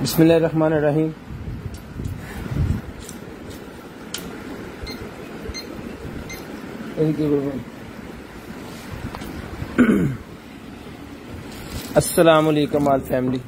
बिस्मिल्लाहिर्रहमानिर्रहीम। अस्सलाम वालेकुम all family.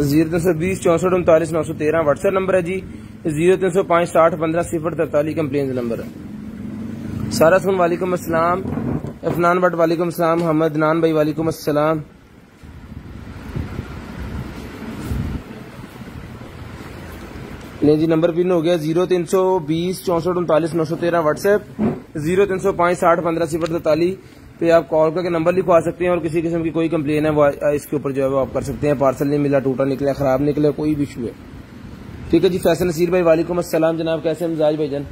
Zero 320 64 39 913 WhatsApp number है जी। 0305 60 15 043 कंप्लेन नंबर है। सारा सुन वालेकुम अस्सलाम। अफनान भट्ट वालेकुम अस्सलाम। मोहम्मद नान भाई वालेकुम अस्सलाम। ले जी नंबर पिन हो गया 0320 64 39 913 व्हाट्सएप 0305 60 15 043 पे आप कॉल करके नंबर लिखवा सकते हैं और किसी किस्म की कोई कंप्लेन है वो इसके ऊपर जो है वो आप कर सकते हैं। पार्सल नहीं मिला, टूटा निकला, खराब निकले, कोई भी इशू है। ठीक है जी। फैसल नसीर भाई वालेकुम अस्सलाम। जनाब कैसे मिजाज भाईजान?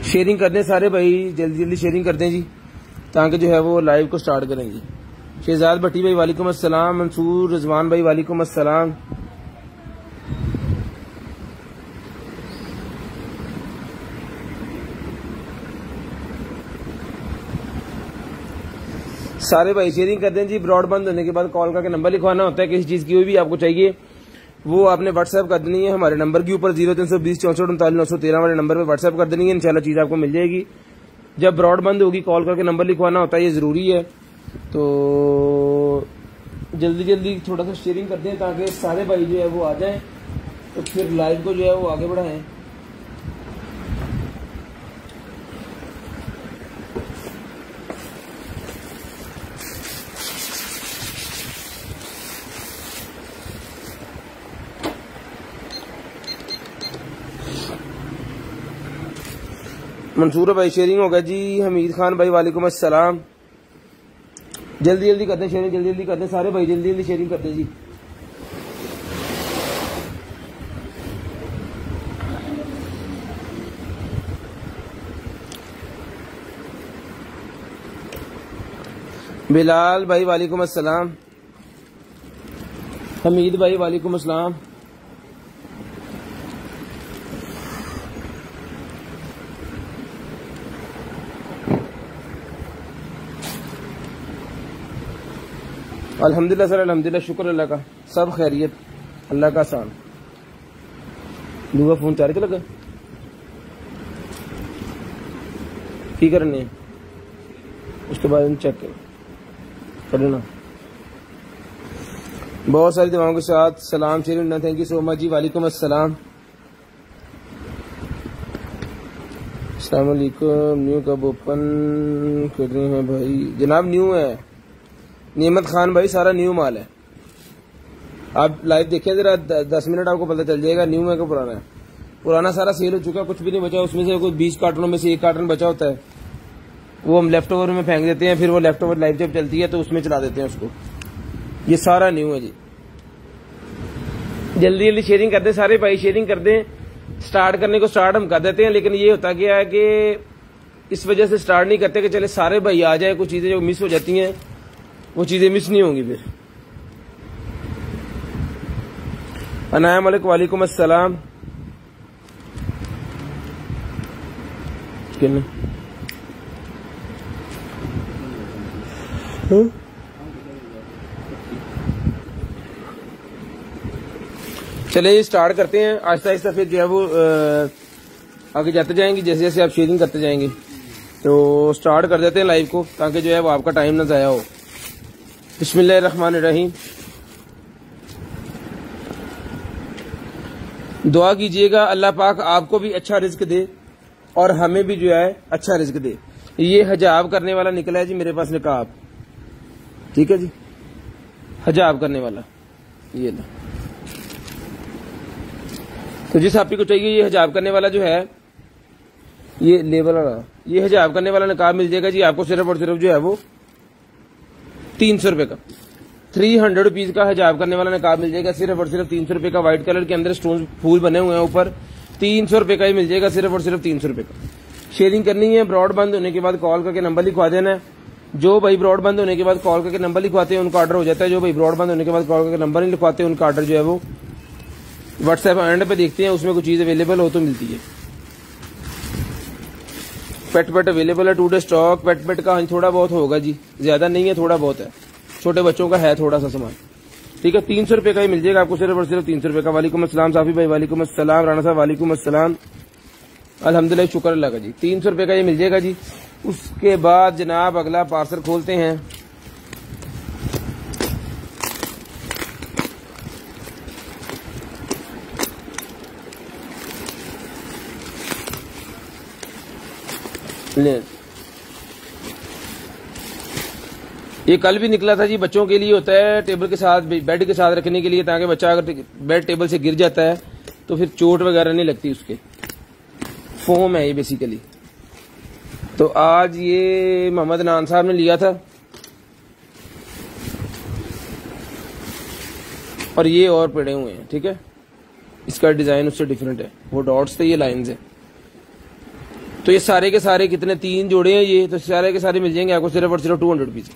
शेयरिंग कर दें सारे भाई, जल्दी जल्दी शेयरिंग कर दें जी ताकि जो है वो लाइव को स्टार्ट करेंगे। शहजाद भट्टी भाई वालेकुम अस्सलाम। मंसूर रिजवान भाई वालेकुम अस्सलाम। सारे भाई शेयरिंग कर दें जी। ब्रॉड बंद होने के बाद कॉल करके नंबर लिखवाना होता है। किसी चीज की कोई भी आपको चाहिए वो आपने व्हाट्सएप कर देनी है हमारे नंबर के ऊपर 0320 64 39 913 वाले नंबर पे व्हाट्सएप कर देनी है। इंशाल्लाह चीज आपको मिल जाएगी। जब ब्रॉड बंद होगी कॉल करके नंबर लिखवाना होता है, ये जरूरी है। तो जल्दी जल्दी थोड़ा सा शेयरिंग कर दें ताकि सारे भाई जो है वो आ जाए तो फिर लाइव को जो है वो आगे बढ़ाएं। मंसूर भाई शेयरिंग होगा जी। हमीद खान भाई वालेकुम अस्सलाम। जल्दी जल्दी करते हैं शेयरिंग, जल्दी जल्दी करते हैं सारे भाई, जल्दी जल्दी शेयरिंग करते हैं जी। बिलाल भाई वालेकुम अस्सलाम। हमीद भाई वालेकुम अस्सलाम। अल्हम्दुलिल्लाह सर, अल्हम्दुलिल्लाह, शुक्र अल्लाह का, सब खैरियत, अल्लाह का आसान। दूसरा फोन चार्ज लगा की करने उसके बाद चेक करना। बहुत सारी दुआओं के साथ सलाम share. Thank you so much जी। वालेकुम अस्सलाम। अस्सलाम वालेकुम। न्यू कब ओपन कर रहे हैं भाई? जनाब न्यू है। नियमत खान भाई सारा न्यू माल है। आप लाइव देखिए जरा, 10 मिनट आपको पता चल जाएगा न्यू है कि पुराना है। पुराना सारा सेल हो चुका, कुछ भी नहीं बचा। उसमें से कोई 20 कार्टनों में से 1 कार्टन बचा होता है, वो हम लेफ्ट ओवर में फेंक देते हैं। फिर वो लेफ्ट ओवर लाइव जब चलती है तो उसमें चला देते हैं उसको। ये सारा न्यू है जी। जल्दी जल्दी शेयरिंग कर दें सारे भाई, शेयरिंग कर दें। स्टार्ट करने को स्टार्ट हम कर देते हैं, लेकिन ये होता क्या है कि इस वजह से स्टार्ट नहीं करते कि चले सारे भाई आ जाए। कुछ चीजें जो मिस हो जाती हैं वो चीजें मिस नहीं होंगी फिर। अनायम वालेकुम अस्सलाम। चले स्टार्ट करते हैं आहिस्ता आहिस्ता, फिर जो है वो आगे जाते जाएंगे जैसे जैसे आप शेयरिंग करते जाएंगे। तो स्टार्ट कर देते हैं लाइव को ताकि जो है वो आपका टाइम ना जाया हो। बिस्मिल्लाहिर्रहमानिर्रहीम। दुआ कीजिएगा अल्लाह पाक आपको भी अच्छा रिज्क दे और हमें भी जो है अच्छा रिज्क दे। ये हिजाब करने वाला निकला है जी मेरे पास निकाब। ठीक है जी, हिजाब करने वाला। ये लो। तो जिस आपी को चाहिए ये हिजाब करने वाला जो है, ये लेबल वाला, ये हिजाब करने वाला निकाब मिल जाएगा जी आपको सिर्फ और सिर्फ जो है वो 300 रुपए का। 300 रुपीज का हिजाब करने वाला निकाब मिल जाएगा सिर्फ और सिर्फ 300 रुपए का। व्हाइट कलर के अंदर स्टोन फूल बने हुए हैं ऊपर, 300 रुपए का ही मिल जाएगा सिर्फ और सिर्फ 300 रुपए का। शेयरिंग करनी है, ब्रॉड बंद होने के बाद कॉल करके नंबर लिखवा देना है। जो भाई ब्रॉड बंद होने के बाद कॉल करके नंबर लिखवाते हैं उनका ऑर्डर हो जाता है। जो भाई ब्रॉड बंद होने के बाद कॉल करके नंबर नहीं लिखवाते उनका ऑर्डर जो है वो व्हाट्सएप एंड पे देखते हैं, उसमें कुछ चीज अवेलेबल हो तो मिलती है। पेट अवेलेबल है, 2 डे स्टॉक। पेट का थोड़ा बहुत होगा जी, ज्यादा नहीं है, थोड़ा बहुत है। छोटे बच्चों का है थोड़ा सा सामान, ठीक है। 300 रुपए का ही मिल जाएगा आपको सिर्फ और सिर्फ 300 रुपए का। वालेकुम अस्सलाम साफी भाई, वालेकुम अस्सलाम राणा साहब, वालेकुम अस्सलाम। अल्हम्दुलिल्लाह, शुक्र अल्लाह का जी। 300 रुपए का ये मिल जाएगा जी। उसके बाद जनाब अगला पार्सल खोलते हैं। ले, ये कल भी निकला था जी, बच्चों के लिए होता है, टेबल के साथ, बेड के साथ रखने के लिए, ताकि बच्चा अगर बेड टेबल से गिर जाता है तो फिर चोट वगैरह नहीं लगती उसके। फोम है ये बेसिकली। तो आज ये मोहम्मद नान साहब ने लिया था, और ये और पड़े हुए हैं, ठीक है। इसका डिजाइन उससे डिफरेंट है, वो डॉट्स थे, ये लाइंस है। तो ये सारे के सारे कितने, 3 जोड़े हैं ये, तो सारे के सारे मिल जाएंगे आपको सिर्फ और सिर्फ 200 रुपीज।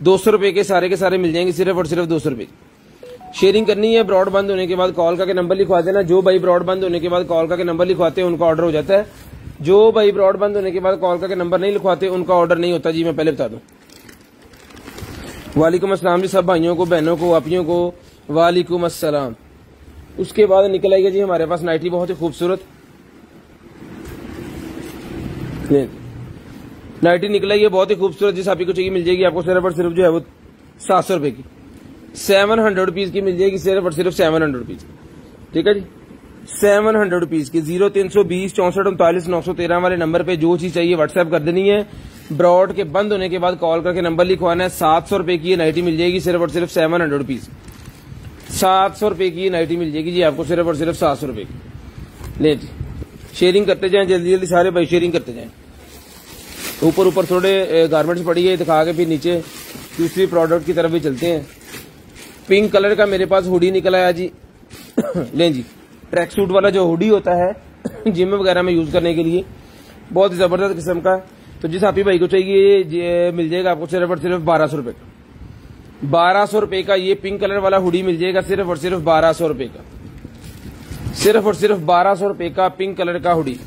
200 रुपए के सारे के सारे मिल जाएंगे सिर्फ और सिर्फ 200 रुपए। शेयरिंग करनी है, ब्रॉड बंद होने के बाद कॉल करके नंबर लिखवा देना। जो भाई ब्रॉड बंद होने के बाद कॉल करके नंबर लिखवाते हैं उनका ऑर्डर हो जाता है। जो भाई ब्रॉड बंद होने के बाद कॉल करके नंबर नहीं लिखवाते उनका ऑर्डर नहीं होता जी, मैं पहले बता दूं। वालेकुम अस्सलाम जी, सब भाइयों को, बहनों को, आपियों को वालेकुम अस्सलाम। उसके बाद निकल आएगा जी हमारे पास नाइटी, बहुत ही खूबसूरत नाइटी निकल आई है, बहुत ही खूबसूरत। जिस आपको चाहिए मिल जाएगी आपको सिर्फ और सिर्फ जो है वो 700 रुपए की, 700 रुपीज की मिल जाएगी सिर्फ और सिर्फ 700 रुपीज, ठीक है जी। 700 रुपीज की 0320 64 39 913 वाले नंबर पे जो चीज चाहिए व्हाट्सएप कर देनी है। ब्रॉड के बंद होने के बाद कॉल करके नंबर लिखवाना है। 700 रुपए की ये नाइटी मिल जाएगी सिर्फ और सिर्फ 700 रुपीज। 700 रुपए की नाइटी मिल जाएगी जी आपको सिर्फ और सिर्फ 700 रुपए की। ले जी, शेयरिंग करते जाएं, जल्दी जल्दी सारे भाई शेयरिंग करते जाएं। ऊपर ऊपर थोड़े गारमेंट्स पड़ी है दिखा के फिर नीचे दूसरी प्रोडक्ट की तरफ भी चलते हैं। पिंक कलर का मेरे पास हुडी निकला है जी। लें जी, ट्रैक सूट वाला जो हुडी होता है जिम वगैरह में यूज करने के लिए, बहुत ही जबरदस्त किस्म का। तो जिस हाफी भाई को चाहिए ये मिल जाएगा आपको सिर्फ और सिर्फ 1200 रुपए का। 1200 रुपए का ये पिंक कलर वाला हुडी मिल जाएगा सिर्फ और सिर्फ 1200 रुपए का। सिर्फ और सिर्फ 1200 रुपए का पिंक कलर का हुडी।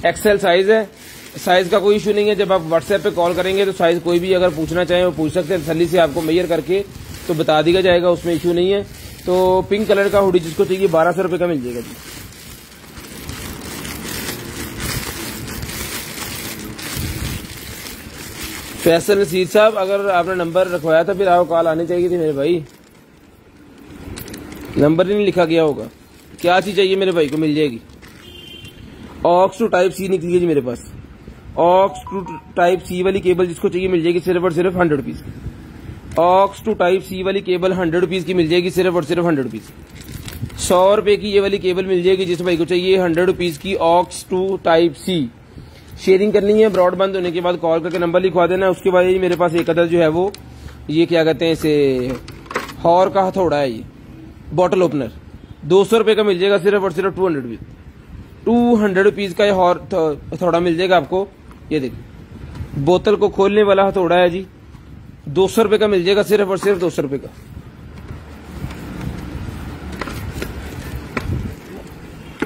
एक्सेल साइज है, साइज का कोई इशू नहीं है। जब आप व्हाट्सएप पे कॉल करेंगे तो साइज कोई भी अगर पूछना चाहें वो पूछ सकते हैं, तसल्ली से आपको मेजर करके तो बता दिया जाएगा, उसमें इशू नहीं है। तो पिंक कलर का हुडी जिसको चाहिए 1200 रुपए का मिल जाएगा जी। फैसल नसीर साहब, अगर आपने नंबर रखवाया था फिर आपको कॉल आनी चाहिए थी मेरे भाई, नंबर ही नहीं लिखा गया होगा। क्या चीज चाहिए मेरे भाई को मिल जाएगी। ऑक्स टू टाइप सी निकली है जी मेरे पास। ऑक्स टू टाइप सी वाली केबल जिसको चाहिए मिल जाएगी सिर्फ और सिर्फ 100 rupees. Aux to type C वाली केबल 100 रुपीज की मिल जाएगी सिर्फ और सिर्फ 100 रुपीज। 100 रुपए की ये वाली केबल मिल जाएगी जिस भाई को चाहिए 100 रुपीज की aux to type C. Sharing करनी है, ब्रॉड बंद होने के बाद कॉल करके नंबर लिखवा देना है। उसके बाद मेरे पास एक अदर जो है वो ये क्या कहते हैं इसे, हॉर का हथौड़ा है, ये बॉटल ओपनर 200 रुपए का मिल जाएगा सिर्फ और सिर्फ 200 रुपीज। 200 रुपीज का ये हथौड़ा मिल जाएगा आपको। ये देखिए बोतल को खोलने वाला हथौड़ा है जी, 200 रुपए का मिल जाएगा सिर्फ और सिर्फ 200 रुपए का।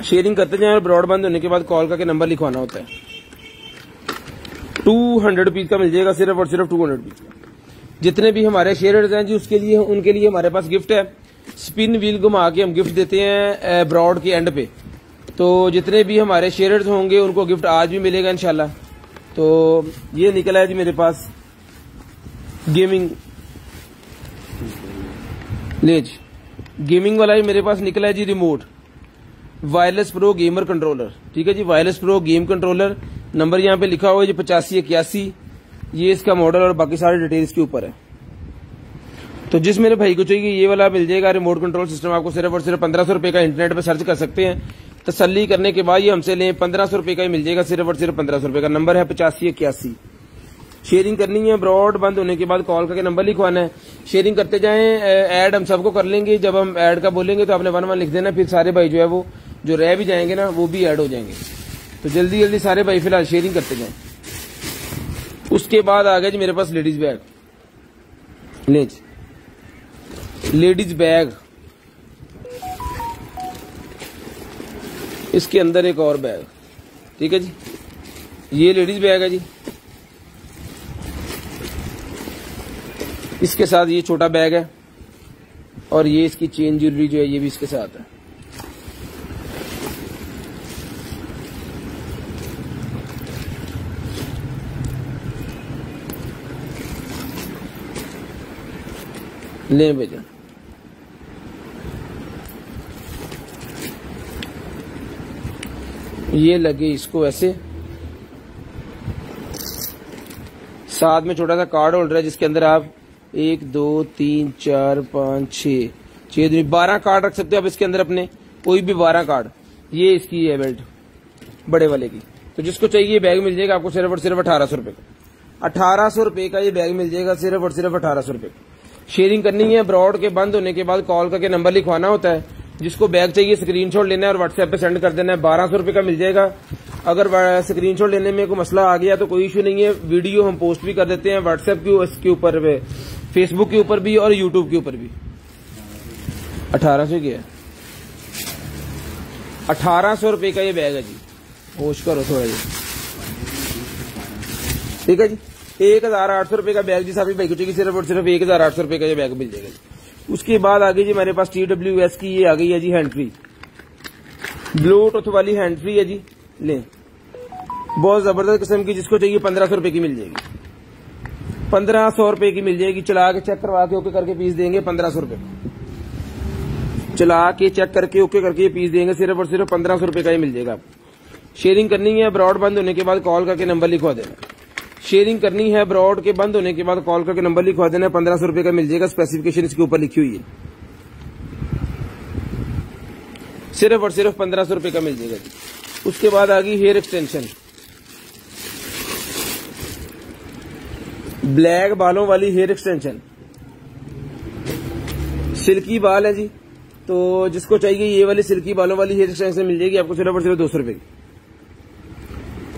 शेयरिंग करते जाए और ब्रॉड बंद होने के बाद कॉल करके नंबर लिखवाना होता है। 200 रुपीज का मिल जाएगा सिर्फ और सिर्फ 200 रुपीज का। जितने भी हमारे शेयरर्स हैं जी उसके लिए, उनके लिए हमारे पास गिफ्ट है। स्पिन व्हील घुमा के हम गिफ्ट देते हैं ब्रॉड के एंड पे। तो जितने भी हमारे शेयरर्स होंगे उनको गिफ्ट आज भी मिलेगा इंशाल्लाह। तो ये निकला है जी मेरे पास गेमिंग, ले जी गेमिंग वाला ही मेरे पास निकला है जी remote wireless pro gamer controller, ठीक है जी। Wireless pro game controller, number यहाँ पे लिखा हुआ है जी 8581। ये इसका मॉडल और बाकी सारे डिटेल्स के ऊपर है। तो जिस मेरे भाई को चाहिए ये वाला मिल जाएगा रिमोट कंट्रोल सिस्टम। आपको सिर्फ और सिर्फ 1500 रुपए का इंटरनेट पे सर्च कर सकते हैं, तसल्ली करने के बाद ये हमसे लें। 1500 रुपए का ही मिल जाएगा, सिर्फ और सिर्फ 1500 रुपए का। नंबर है 8581। शेयरिंग करनी है, ब्रॉड बंद होने के बाद कॉल करके नंबर लिखवाना है। शेयरिंग करते जाएं, ऐड हम सबको कर लेंगे। जब हम ऐड का बोलेंगे तो आपने 1-1 लिख देना, फिर सारे भाई जो है वो जो रह भी जाएंगे ना वो भी ऐड हो जाएंगे। तो जल्दी जल्दी सारे भाई फिलहाल शेयरिंग करते जाएं। उसके बाद आ गया जी मेरे पास लेडीज बैग। ले लेडीज बैग, इसके अंदर एक और बैग, ठीक है जी। ये लेडीज बैग है जी, इसके साथ ये छोटा बैग है और ये इसकी चेन ज्वेलरी जो है ये भी इसके साथ है। ले भैया, ये लगे इसको ऐसे। साथ में छोटा सा कार्ड होल्डर है जिसके अंदर आप 1 2 3 4 5 6 12 कार्ड रख सकते हो आप इसके अंदर अपने, कोई भी 12 कार्ड। ये इसकी है बेल्ट बड़े वाले की। तो जिसको चाहिए बैग मिल जाएगा आपको सिर्फ और सिर्फ 1800 रुपए का। 1800 रुपए का ये बैग मिल जाएगा, सिर्फ और सिर्फ 1800 रुपए का। शेयरिंग करनी है, ब्रॉड के बंद होने के बाद कॉल करके नंबर लिखवाना होता है। जिसको बैग चाहिए स्क्रीनशॉट लेना है और व्हाट्सएप पे सेंड कर देना है। 1200 रुपए का मिल जाएगा। अगर स्क्रीनशॉट लेने में कोई मसला आ गया तो कोई इश्यू नहीं है, वीडियो हम पोस्ट भी कर देते हैं व्हाट्सएप के ऊपर, फेसबुक के ऊपर भी और यूट्यूब के ऊपर भी। 1800 की है, 1800 रुपए का ये बैग है जी। होश करो थोड़ा जी, ठीक है जी। 1800 रुपए का बैग जी साहब भाई को चाहिए, सिर्फ और सिर्फ 1800 रुपए का ये बैग मिल जाएगा जी। उसके बाद आ गई जी हमारे पास TWS की ये आ गई है जी हैंड फ्री, ब्लूटूथ वाली हैंड फ्री है जी। ले, बहुत जबरदस्त किस्म की, जिसको चाहिए 1500 रुपए की मिल जाएगी। 1500 रुपए की मिल जाएगी। चला के चेक करवा के ओके करके पीस देंगे 1500 रुपए। चला के चेक करके ओके करके पीस देंगे, सिर्फ और सिर्फ 1500 रुपए का ही मिल जाएगा आपको। शेयरिंग करनी है, ब्रॉड बंद होने के बाद कॉल करके नंबर लिखवा देना। शेयरिंग करनी है, ब्रॉड के बंद होने के बाद कॉल करके नंबर लिखवा देना। 1500 रुपए का मिल जाएगा। स्पेसिफिकेशन इसके ऊपर लिखी हुई है, सिर्फ और सिर्फ 1500 रुपए का मिल जाएगा जी। उसके बाद आ गई हेयर एक्सटेंशन, ब्लैक बालों वाली हेयर एक्सटेंशन। सिल्की बाल है जी, तो जिसको चाहिए ये वाली सिल्की बालों वाली हेयर एक्सटेंशन मिल जाएगी आपको सिर्फ और सिर्फ 200 रुपए की।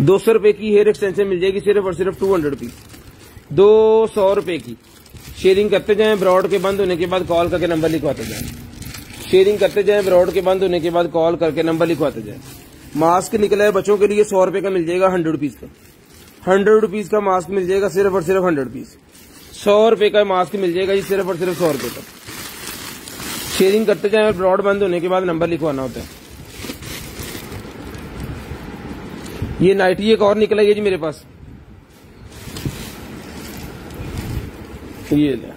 200 रुपए की हेयर एक्सटेंशन मिल जाएगी, सिर्फ और सिर्फ 200 रुपीज, 200 रुपए की। शेयरिंग करते जाएं, ब्रॉड के बंद होने के बाद कॉल करके नंबर लिखवाते जाएं। शेयरिंग करते जाएं, ब्रॉड के बंद होने के बाद कॉल करके नंबर लिखवाते जाएं। मास्क निकला है बच्चों के लिए, 100 रुपए का मिल जाएगा, 100 रुपीज का। 100 रुपीज का मास्क मिल जाएगा, सिर्फ और सिर्फ 100 रुपीज। 100 रुपए का मास्क मिल जाएगा जी, सिर्फ और सिर्फ 100 रुपए का। शेयरिंग करते जाएं, ब्रॉड बंद होने के बाद नंबर लिखवाना होता है। ये नाइटी एक और निकला है जी मेरे पास, ये ले।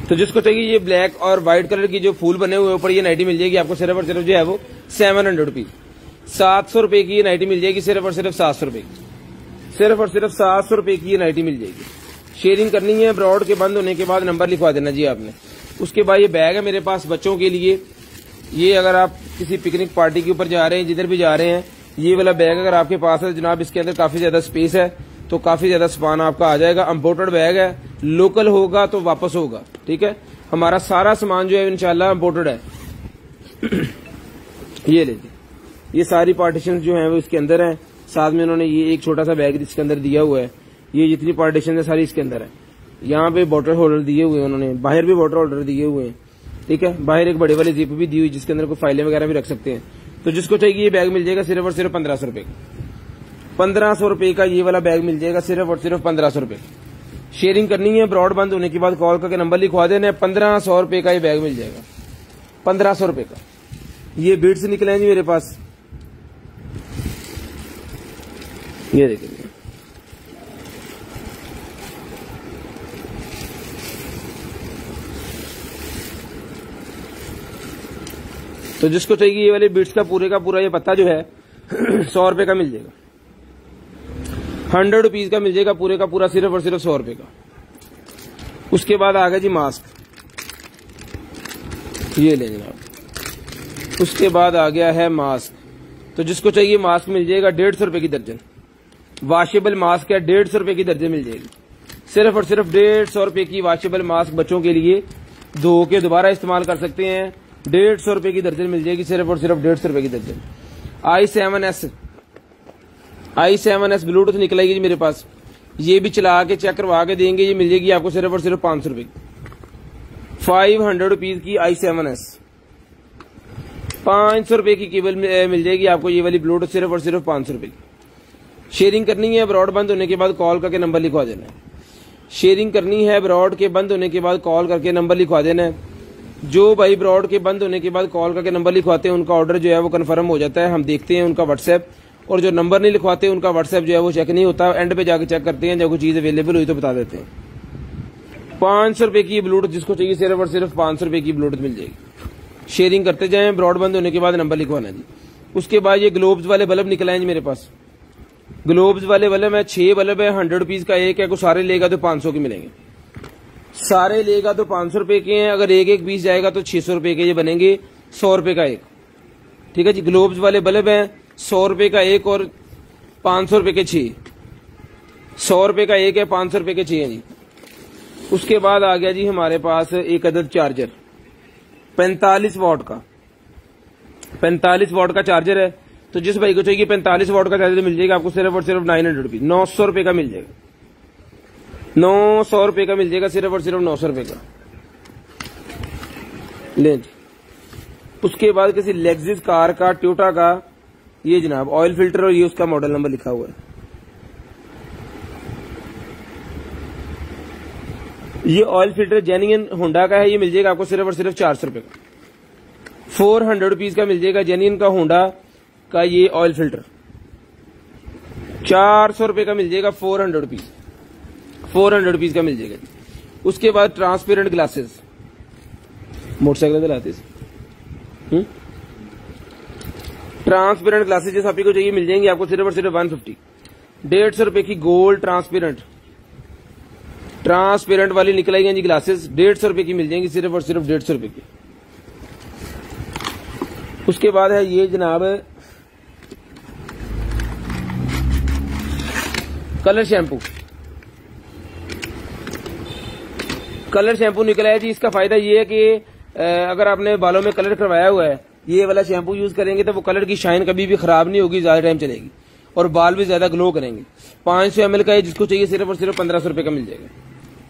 तो जिसको चाहिए ये ब्लैक और व्हाइट कलर की जो फूल बने हुए ऊपर ये नाइटी मिल जाएगी आपको, सिर्फ और सिर्फ जो है वो 700 रुपीज। 700 रुपए की ये नाइटी मिल जाएगी, सिर्फ और सिर्फ 700 रुपए की। सिर्फ और सिर्फ 700 रुपए की ये नाइटी मिल जाएगी। शेयरिंग करनी है, ब्रॉड के बंद होने के बाद नंबर लिखवा देना जी आपने। उसके बाद ये बैग है मेरे पास बच्चों के लिए। ये अगर आप किसी पिकनिक पार्टी के ऊपर जा रहे हैं, जिधर भी जा रहे हैं, ये वाला बैग अगर आपके पास है जनाब, इसके अंदर काफी ज्यादा स्पेस है, तो काफी ज्यादा सामान आपका आ जाएगा। इम्पोर्टेड बैग है, लोकल होगा तो वापस होगा, ठीक है। हमारा सारा सामान जो है इंशाल्लाह इम्पोर्टेड है। ये लीजिए, ये सारी पार्टीशन जो है वो इसके अंदर है। साथ में उन्होंने ये एक छोटा सा बैग इसके अंदर दिया हुआ है। ये जितनी पार्टीशन है सारी इसके अंदर है। यहाँ पे बॉटल होल्डर दिए हुए हैं उन्होंने, बाहर भी बॉटल होल्डर दिए हुए हैं, ठीक है। बाहर एक बड़े वाली जिप भी दी हुई जिसके अंदर कोई फाइलें वगैरह भी रख सकते हैं। तो जिसको चाहिए ये बैग मिल जाएगा, सिर्फ और सिर्फ 1500 रुपए का। 1500 रुपए का ये वाला बैग मिल जाएगा, सिर्फ और सिर्फ 1500 रुपए। शेयरिंग करनी है, ब्रॉड बंद होने के बाद कॉल करके नंबर लिखवा देना। 1500 रुपए का ये बैग मिल जाएगा, 1500 रुपए का। ये बीड्स निकले हैं जी मेरे पास, ये देखिए। तो जिसको चाहिए ये वाले बीट्स का पूरे का पूरा ये पत्ता जो है 100 रुपए का मिल जाएगा। 100 रुपीज का मिल जाएगा पूरे का पूरा, सिर्फ और सिर्फ 100 रुपए का। उसके बाद आ गया जी मास्क, ये ले जनाब। उसके बाद आ गया है मास्क, तो जिसको चाहिए मास्क मिल जाएगा 150 रुपए की दर्जन। वॉशेबल मास्क है, 150 रुपए की दर्जन मिल जाएगी। सिर्फ और सिर्फ 150 रुपए की वॉशेबल मास्क बच्चों के लिए धो के दोबारा इस्तेमाल कर सकते हैं। 150 रुपए की दर्जन मिल जाएगी, सिर्फ और सिर्फ 150 रुपए की दर्जन। i7s ब्लूटूथ निकलेगी जी मेरे पास, ये भी चला के चेक करवा के देंगे, ये मिल जाएगी आपको सिर्फ और सिर्फ 500 रुपए की। 500 रुपीज की i7s, 500 रुपए की केबल मिल जाएगी आपको ये वाली ब्लूटूथ, सिर्फ और सिर्फ 500 रुपए की। शेयरिंग करनी है ब्रॉड बंद होने के बाद कॉल करके नंबर लिखवा देना है। शेयरिंग करनी है ब्रॉड के बंद होने के बाद कॉल करके नंबर लिखवा देना है। जो भाई ब्रॉड के बंद होने के बाद कॉल करके नंबर लिखवाते हैं उनका ऑर्डर जो है वो कंफर्म हो जाता है, हम देखते हैं उनका व्हाट्सएप, और जो नंबर नहीं लिखवाते उनका व्हाट्सएप जो है वो चेक नहीं होता, एंड पे जाके चेक करते हैं, जब कोई चीज अवेलेबल हुई तो बता देते हैं। 500 रुपए की ब्लूटूथ जिसको चाहिए सिर्फ और सिर्फ 500 रुपए की ब्लूटूथ मिल जाएगी। शेयरिंग करते जाएं, ब्रॉड बंद होने के बाद नंबर लिखवाना जी। उसके बाद ये ग्लोब्स वाले बल्ब निकल आए जी मेरे पास, ग्लोब्स वाले बल्ब है, 6 बल्ब है, 100 रुपीज का एक है, को सारे लेगा तो 500 के मिलेंगे, सारे लेगा तो 500 रुपए के हैं, अगर एक एक पीस जाएगा तो 600 रुपए के ये बनेंगे, 100 रुपए का एक। ठीक है जी, ग्लोब्स वाले बल्ब है, 100 रुपए का एक और 500 रुपए के 6, 100 रुपए का एक है, 500 रुपए के 6 है जी। उसके बाद आ गया जी हमारे पास एक अदद चार्जर, 45 वॉट का, 45 वॉट का चार्जर है। तो जिस भाई को चाहिए 45 वॉट का चार्जर मिल जाएगा आपको सिर्फ और सिर्फ 900 रुपीज, 900 रुपए का मिल जाएगा, 900 रुपए का मिल जाएगा, सिर्फ और सिर्फ 900 रुपए का ले। उसके बाद किसी लेक्सिस कार का, टोयोटा का, ये जनाब ऑयल फिल्टर, और ये उसका मॉडल नंबर लिखा हुआ है। ये ऑयल फिल्टर जेन्युइन होंडा का है, ये मिल जाएगा आपको सिर्फ और सिर्फ 400 रुपए का, 400 रुपीज का मिल जाएगा जेन्युइन का होंडा का ये ऑयल फिल्टर, 400 रुपए का मिल जाएगा, 400 रुपीज, 400 रुपीज का मिल जाएगा। उसके बाद ट्रांसपेरेंट ग्लासेस, मोटरसाइकिल चलाते ट्रांसपेरेंट ग्लासेस जिस आपको चाहिए मिल जाएंगे आपको सिर्फ और सिर्फ 150, 150 रुपए की गोल्ड ट्रांसपेरेंट वाली निकल आएंगे जी ग्लासेस, 150 रुपए की मिल जाएंगी, सिर्फ और सिर्फ 150 रुपए की। उसके बाद है ये जनाब कलर शैम्पू, कलर शैम्पू निकला है जी। इसका फायदा ये है कि अगर आपने बालों में कलर करवाया हुआ है, ये वाला शैम्पू यूज करेंगे तो वो कलर की शाइन कभी भी खराब नहीं होगी, ज्यादा टाइम चलेगी और बाल भी ज्यादा ग्लो करेंगे। 500 ml का है, जिसको चाहिए सिर्फ और सिर्फ 1500 रुपए का मिल जाएगा,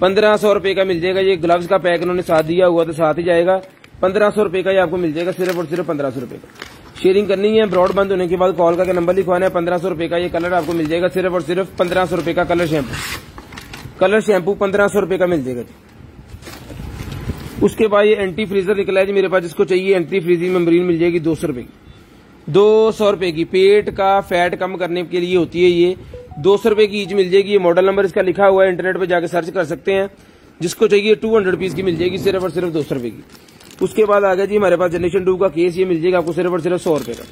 1500 रुपए का मिल जाएगा। ये ग्लव्स का पैक उन्होंने साथ दिया हुआ तो साथ ही जाएगा, 1500 रुपए का ये आपको मिल जाएगा, सिर्फ और सिर्फ 1500 रुपए का। शेयरिंग करनी है ब्रॉड बंद होने के बाद कॉल करके नंबर लिखवाना है, 1500 रुपए का ये कलर आपको मिल जाएगा, सिर्फ और सिर्फ 1500 रुपए का कलर शैम्पू 1500 रुपए का मिल जाएगा। उसके बाद ये एंटी फ्रीजर निकला है जी मेरे पास, जिसको चाहिए एंटी फ्रीजिंग मेम्ब्रेन मिल जाएगी 200 रुपए की, 200 रुपए की। पेट का फैट कम करने के लिए होती है ये, 200 रुपए की ईच मिल जाएगी। ये मॉडल नंबर इसका लिखा हुआ है, इंटरनेट पे जाकर सर्च कर सकते हैं। जिसको चाहिए 200 रुपीज की मिल जाएगी, सिर्फ और सिर्फ 200 रुपए की। उसके बाद आ गया जी हमारे पास जनरेशन 2 का केस, ये मिल जाएगा आपको सिर्फ और सिर्फ 100 रुपए का।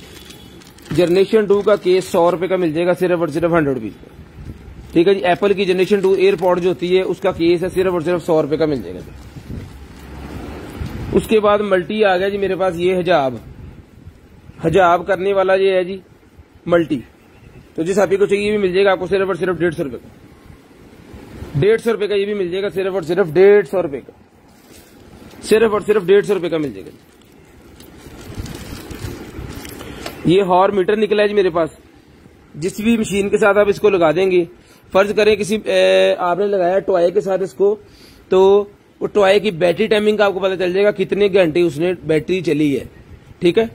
जनरेशन 2 का केस 100 रुपए का मिल जाएगा, सिर्फ और सिर्फ 100 रुपीज का। ठीक है जी। एप्पल की जनरेशन 2 एयरपॉड जो होती है उसका केस है, सिर्फ और सिर्फ 100 रुपए का मिल जाएगा। उसके बाद मल्टी आ गया जी मेरे पास, ये हजाब करने वाला ये है जी मल्टी, तो जिस आप को चाहिए भी मिल जाएगा आपको सिर्फ और सिर्फ 150 रुपए का, 150 रुपए का ये भी मिल जाएगा, सिर्फ और सिर्फ 150 रुपए का, सिर्फ और सिर्फ 150 रुपए का मिल जाएगा। ये हॉर मीटर निकला है जी मेरे पास, जिस भी मशीन के साथ आप इसको लगा देंगे, फर्ज करें किसी आपने लगाया टॉय के साथ इसको, तो वो टॉय की बैटरी टाइमिंग का आपको पता चल जाएगा कितने घंटे उसने बैटरी चली है। ठीक है,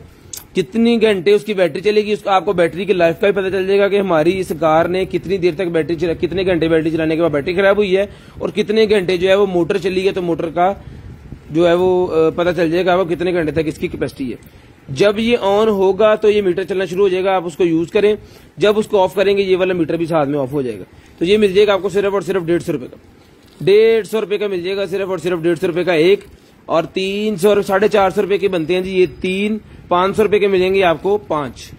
कितनी घंटे उसकी बैटरी चलेगी, उसका आपको बैटरी की लाइफ का भी पता चल जाएगा कि हमारी इस कार ने कितनी देर तक बैटरी चला, कितने घंटे बैटरी चलाने के बाद बैटरी खराब हुई है, और कितने घंटे जो है वो मोटर चली है, तो मोटर का जो है वो पता चल जाएगा वो कितने घंटे तक इसकी कैपेसिटी है। जब ये ऑन होगा तो ये मीटर चलना शुरू हो जाएगा, आप उसको यूज करें। जब उसको ऑफ करेंगे ये वाला मीटर भी साथ में ऑफ हो जाएगा। तो ये मिल जाएगा आपको सिर्फ और सिर्फ 150 रुपए का, 150 रुपए का मिल जाएगा, सिर्फ और सिर्फ 150 रुपए का एक। और 300 और 450 रुपए के बनते हैं जी ये 3, 500 रुपए के मिलेंगे आपको 5,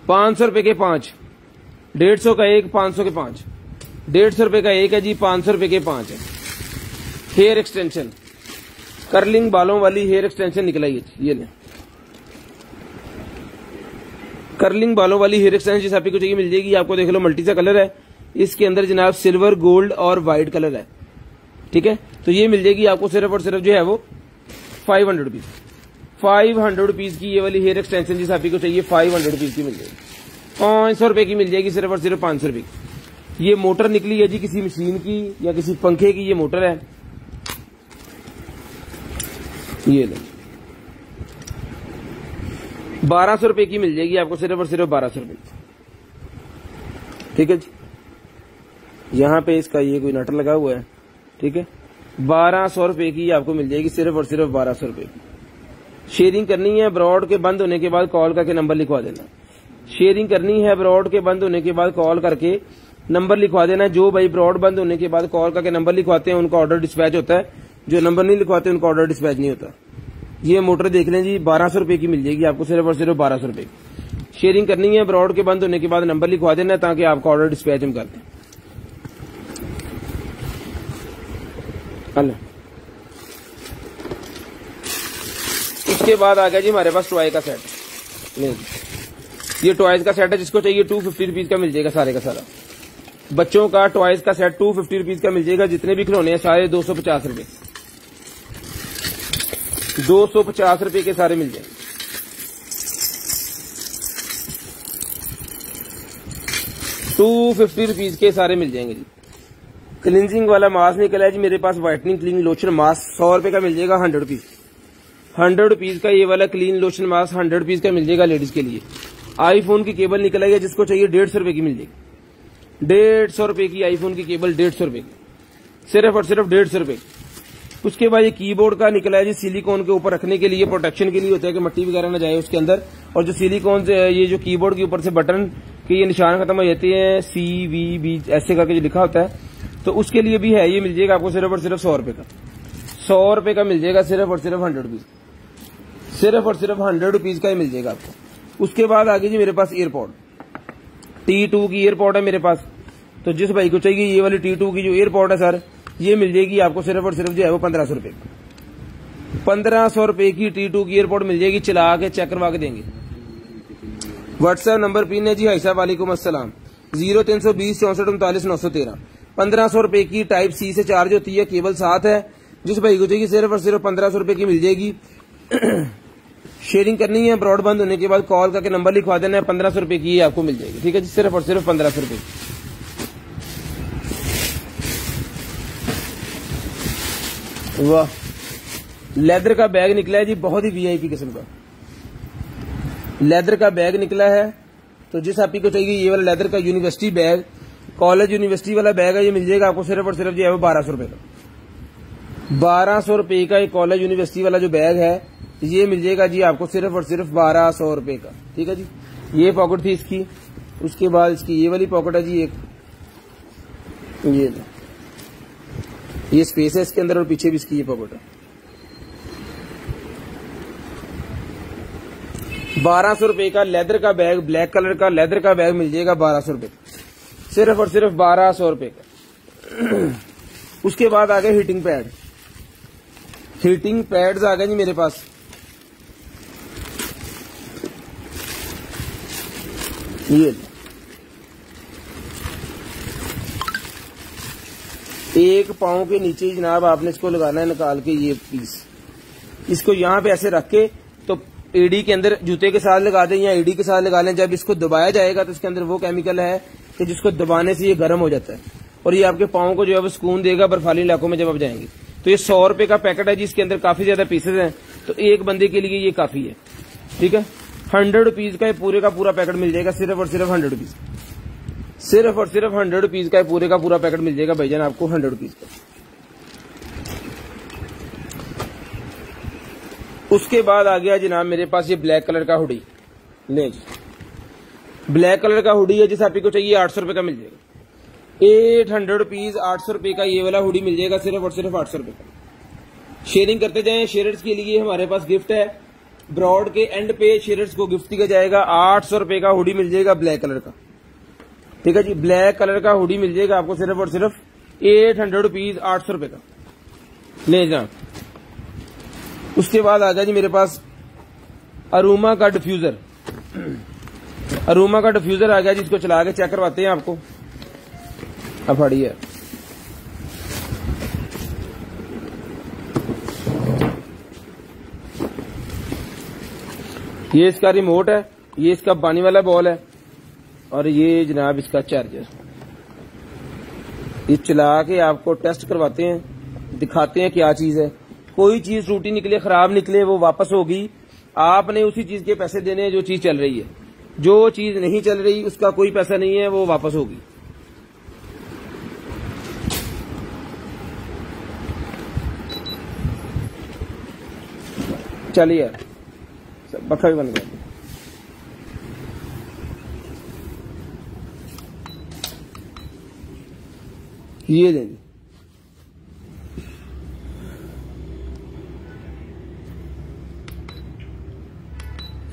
500 रुपए के 5, 150 का एक, 500 के 5, 150 रुपए का एक है जी, 500 रुपए के 5 है। हेयर एक्सटेंशन, कर्लिंग बालों वाली हेयर एक्सटेंशन निकलाई ये ले, कर्लिंग बालों वाली हेयर एक्सटेंशन जिस आपको चाहिए मिल जाएगी आपको। देख लो मल्टी सा कलर है, इसके अंदर जनाब सिल्वर, गोल्ड और व्हाइट कलर है, ठीक है। तो ये मिल जाएगी आपको सिर्फ और सिर्फ जो है वो 500 रुपीज, 500 रुपीज की ये वाली हेयर एक्सटेंशन जिस आपको चाहिए 500 रुपीज की मिल जाएगी। 500 रुपए की मिल जाएगी सिर्फ और सिर्फ 500 रुपए की। ये मोटर निकली है जी किसी मशीन की या किसी पंखे की, ये मोटर है, ये लो 1200 रुपए की मिल जाएगी आपको सिर्फ और सिर्फ 1200 रुपए, ठीक है जी। यहां पे इसका ये कोई नट लगा हुआ है, ठीक है। 1200 रुपए की आपको मिल जाएगी सिर्फ और सिर्फ 1200 रुपए की। शेयरिंग करनी है ब्रॉड के बंद होने के बाद कॉल करके नंबर लिखवा देना। शेयरिंग करनी है ब्रॉड के बंद होने के बाद कॉल करके नंबर लिखवा देना। जो भाई ब्रॉड बंद होने के बाद कॉल करके नंबर लिखवाते हैं उनका ऑर्डर डिस्पैच होता है, जो नंबर नहीं लिखवाते उनका ऑर्डर डिस्पैच नहीं होता। ये मोटर देख लें जी 1200 रुपए की मिल जाएगी आपको सिर्फ और सिर्फ 1200 रुपए की। शेयरिंग करनी है ब्रॉड के बंद होने के बाद नंबर लिखवा देना ताकि आपका ऑर्डर डिस्पैच हम कर दें। उसके बाद आ गया जी हमारे पास टॉय का सेट। नहीं, ये टॉयज का सेट है, जिसको चाहिए 250 रुपीज का मिल जाएगा सारे का सारा। बच्चों का टॉयज का सेट 250 रुपीज का मिल जाएगा। जितने भी खिलौने हैं सारे 250 रुपए, 250 रुपए के सारे मिल जाएंगे। ₹250 के सारे मिल जाएंगे जी। क्लिनजिंग वाला मास्क निकला है जी मेरे पास, व्हाइटनिंग क्लीन लोशन मास्क 100 रुपए का मिल जाएगा, 100 रुपीज, 100 रुपीज का ये वाला क्लीन लोशन मास्क 100 रुपीज का मिल जाएगा लेडीज के लिए। आईफोन की केबल निकल आई है, जिसको चाहिए 150 रुपए की मिल जाएगी। 150 रुपए की आईफोन की केबल, 150 रुपए की, सिर्फ और सिर्फ 150 रुपए। उसके बाद ये कीबोर्ड का निकला है जी, सिलिकॉन के ऊपर रखने के लिए, प्रोटेक्शन के लिए होता है कि मिट्टी वगैरह ना जाए उसके अंदर। और जो सिलिकॉन से ये जो कीबोर्ड के ऊपर से बटन के ये निशान खत्म हो जाते हैं, CVB ऐसे करके जो लिखा होता है, तो उसके लिए भी है। ये मिल जाएगा आपको सिर्फ और सिर्फ 100 रुपए का, 100 रुपए का मिल जाएगा सिर्फ और सिर्फ 100 रुपीज, सिर्फ और सिर्फ 100 रुपीज का ही मिल जाएगा आपको। उसके बाद आगे जी मेरे पास एयरपॉड, T2 की एयरपॉड है मेरे पास। तो जिस भाई को चाहिए ये वाली T2 की जो एयरपॉड है सर, ये मिल जाएगी आपको सिर्फ और सिर्फ जो है वो 1500 रुपए, 1500 रुपए की T2 की एयरपॉड मिल जाएगी। चला के चेक करवा के देंगे। व्हाट्सएप नंबर पिन है जी, हाई साहब वालेकुम अस्सलाम, 0320 64 39 913। 1500 रुपए की टाइप C से चार्ज होती है, केबल साथ है। जिस भाई को चाहिए सिर्फ और सिर्फ 1500 रुपए की मिल जाएगी। शेयरिंग करनी है ब्रॉडबैंड होने के बाद कॉल करके नंबर लिखवा देना है, 1500 रुपए की आपको मिल जाएगी, ठीक है जी, सिर्फ और सिर्फ 1500 रुपए। वाह, लेदर का बैग निकला है जी, बहुत ही VIP किस्म का लेदर का बैग निकला है। तो जिस आपकी को चाहिए ये वाला लेदर का यूनिवर्सिटी बैग, कॉलेज यूनिवर्सिटी वाला बैग है, ये मिल जाएगा आपको सिर्फ और सिर्फ जो है वो 1200 रुपए का, 1200 रुपए का। ये कॉलेज यूनिवर्सिटी वाला जो बैग है ये मिल जाएगा जी आपको सिर्फ और सिर्फ 1200 रुपए का, ठीक है जी। ये पॉकेट थी इसकी। उसके बाद इसकी ये वाली पॉकेट है जी एक, ये स्पेस है इसके अंदर और पीछे भी इसकी ये पॉकेट है। 1200 रुपए का लेदर का बैग, ब्लैक कलर का लेदर का बैग मिल जाएगा 1200 रुपए, सिर्फ और सिर्फ 1200 रुपए का। उसके बाद आ गए हीटिंग पैड, हीटिंग पैड्स आ गए जी मेरे पास। ये एक पाँव के नीचे जनाब आपने इसको लगाना है, निकाल के ये पीस, इसको यहां पे ऐसे रख के तो एडी के अंदर जूते के साथ लगा दें या एडी के साथ लगा लें। जब इसको दबाया जाएगा तो इसके अंदर वो केमिकल है कि जिसको दबाने से ये गर्म हो जाता है और ये आपके पाँव को जो है वो सुकून देगा बर्फाली इलाकों में जब आप जाएंगे। तो ये 100 रुपए का पैकेट है जी, इसके अंदर काफी ज्यादा पीसेज हैं, तो एक बंदे के लिए ये काफी है, ठीक है। 100 रुपीज का पूरे का पूरा पैकेट मिल जाएगा, सिर्फ और सिर्फ 100 रुपीज, सिर्फ और सिर्फ 100 रुपीज का पूरे का पूरा पैकेट मिल जाएगा भाईजान आपको 100 रुपीज का। उसके बाद आ गया जनाब मेरे पास ये ब्लैक कलर का हुडी, ले जी ब्लैक कलर का हुडी है, जिस आपको को चाहिए 800 रुपए का मिल जाएगा, 800 रुपीज, 800 रुपए का ये वाला हुडी मिल जाएगा, सिर्फ और सिर्फ 800 रुपए का। शेयरिंग करते जाएं। शेयर्स के लिए हमारे पास गिफ्ट है, ब्रॉड के एंड पे शेयर्स को गिफ्ट दिया जाएगा। 800 रुपए का हुडी मिल जाएगा ब्लैक कलर का, ठीक है जी। ब्लैक कलर का हुडी मिल जाएगा आपको सिर्फ और सिर्फ 800 रुपीज, 800 रुपए का ले जा। उसके बाद आ जाए जी मेरे पास अरोमा का डिफ्यूजर। अरोमा का डिफ्यूजर आ गया, जिसको चला के चेक करवाते हैं आपको। अब फड़ी है, ये इसका रिमोट है, ये इसका पानी वाला बॉल है, और ये जनाब इसका चार्जर। ये चला के आपको टेस्ट करवाते हैं, दिखाते हैं क्या चीज है। कोई चीज टूटी निकले, खराब निकले, वो वापस होगी। आपने उसी चीज के पैसे देने हैं जो चीज चल रही है। जो चीज नहीं चल रही उसका कोई पैसा नहीं है, वो वापस होगी। चलिए यार, पक्का भी बन गया। ये देंगे,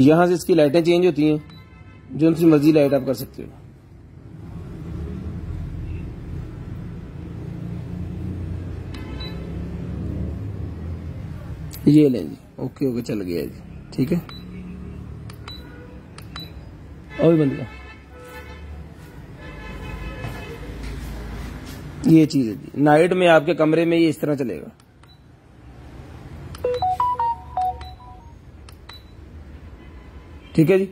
यहां से इसकी लाइटें चेंज होती हैं, जो सी मर्जी लाइट आप कर सकते हो। ये लें जी, ओके ओके, चल गया जी, ठीक है। और बन गया, ये चीज है जी। नाइट में आपके कमरे में ये इस तरह चलेगा। ठीक है जी।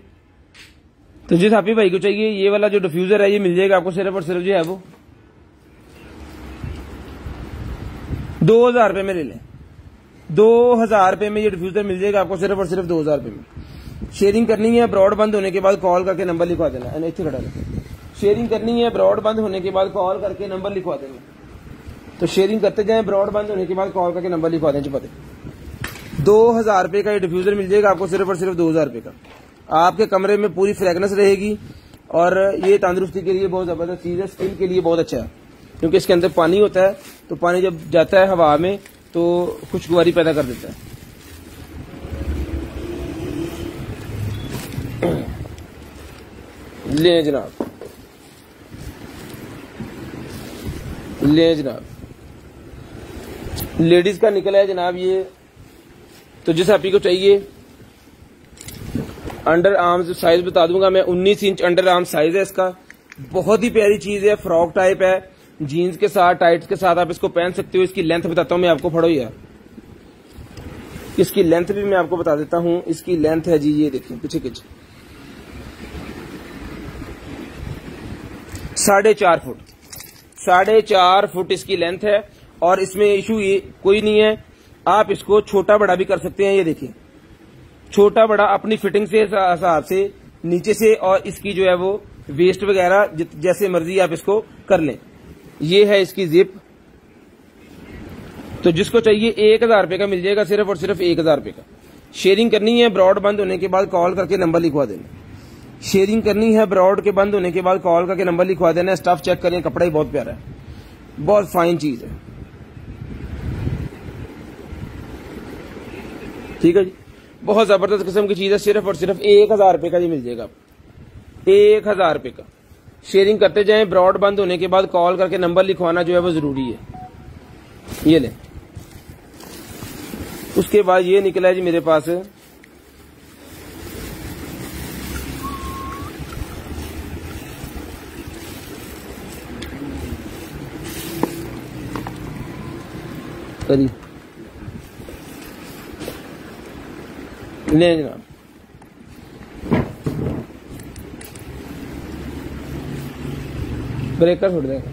तो जिस हाफी भाई को चाहिए ये वाला जो डिफ्यूजर है, ये मिल जाएगा आपको सिर्फ और सिर्फ जो है वो 2000 रुपए में ले लें। 2000 रुपए में ये डिफ्यूजर मिल जाएगा आपको सिर्फ और सिर्फ 2000 रुपए में। शेयरिंग करनी है, ब्रॉड बंद होने के बाद कॉल करके नंबर लिखवा देना। इतने खड़ा है। शेयरिंग करनी है, ब्रॉड बंद होने के बाद कॉल करके नंबर लिखवा देना। तो शेयरिंग करते जाएं, ब्रॉड बंद होने के बाद कॉल करके नंबर लिखवा दें। चुपते 2000 रुपए का ये डिफ्यूजर मिल जाएगा आपको सिर्फ और सिर्फ 2000 रुपए का। आपके कमरे में पूरी फ्रेगनेंस रहेगी, और ये तंदुरुस्ती के लिए बहुत जबरदस्त चीज है। स्किन के लिए बहुत अच्छा है, क्योंकि इसके अंदर पानी होता है, तो पानी जब जाता है हवा में तो खुशगवारी पैदा कर देता है। ले जनाब, ले जनाब, लेडीज का निकला है जनाब ये। तो जिस आपी को चाहिए, अंडर आर्म्स साइज बता दूंगा मैं, 19 इंच अंडर आर्म साइज है इसका। बहुत ही प्यारी चीज है, फ्रॉक टाइप है, जीन्स के साथ, टाइट्स के साथ आप इसको पहन सकते हो। इसकी लेंथ बताता हूं मैं आपको, फड़ो यार, इसकी लेंथ भी मैं आपको बता देता हूं। इसकी लेंथ है जी, ये देखिए पीछे पीछे 4.5 फुट, 4.5 फुट इसकी लेंथ है। और इसमें इशू ये कोई नहीं है, आप इसको छोटा बड़ा भी कर सकते हैं। ये देखिए, छोटा बड़ा अपनी फिटिंग से हिसाब से नीचे से, और इसकी जो है वो वेस्ट वगैरह जैसे मर्जी आप इसको कर लें। ये है इसकी जिप। तो जिसको चाहिए 1000 रुपए का मिल जाएगा, सिर्फ और सिर्फ 1000 रुपए का। शेयरिंग करनी है, ब्रॉड बंद होने के बाद कॉल करके नंबर लिखवा देना। शेयरिंग करनी है, ब्रॉड के बंद होने के बाद कॉल करके नंबर लिखवा देना। स्टफ चेक करें, कपड़ा ही बहुत प्यारा है, बहुत फाइन चीज है। ठीक है जी, बहुत जबरदस्त किस्म की चीज है। सिर्फ और सिर्फ 1000 रुपए का ये मिल जाएगा, 1000 रुपए का। शेयरिंग करते जाएं, ब्रॉड बंद होने के बाद कॉल करके नंबर लिखवाना जो है वो जरूरी है। ये ले। उसके बाद ये निकला है जी मेरे पास करी, ले जनाब, ब्रेकर छोड़ देगा।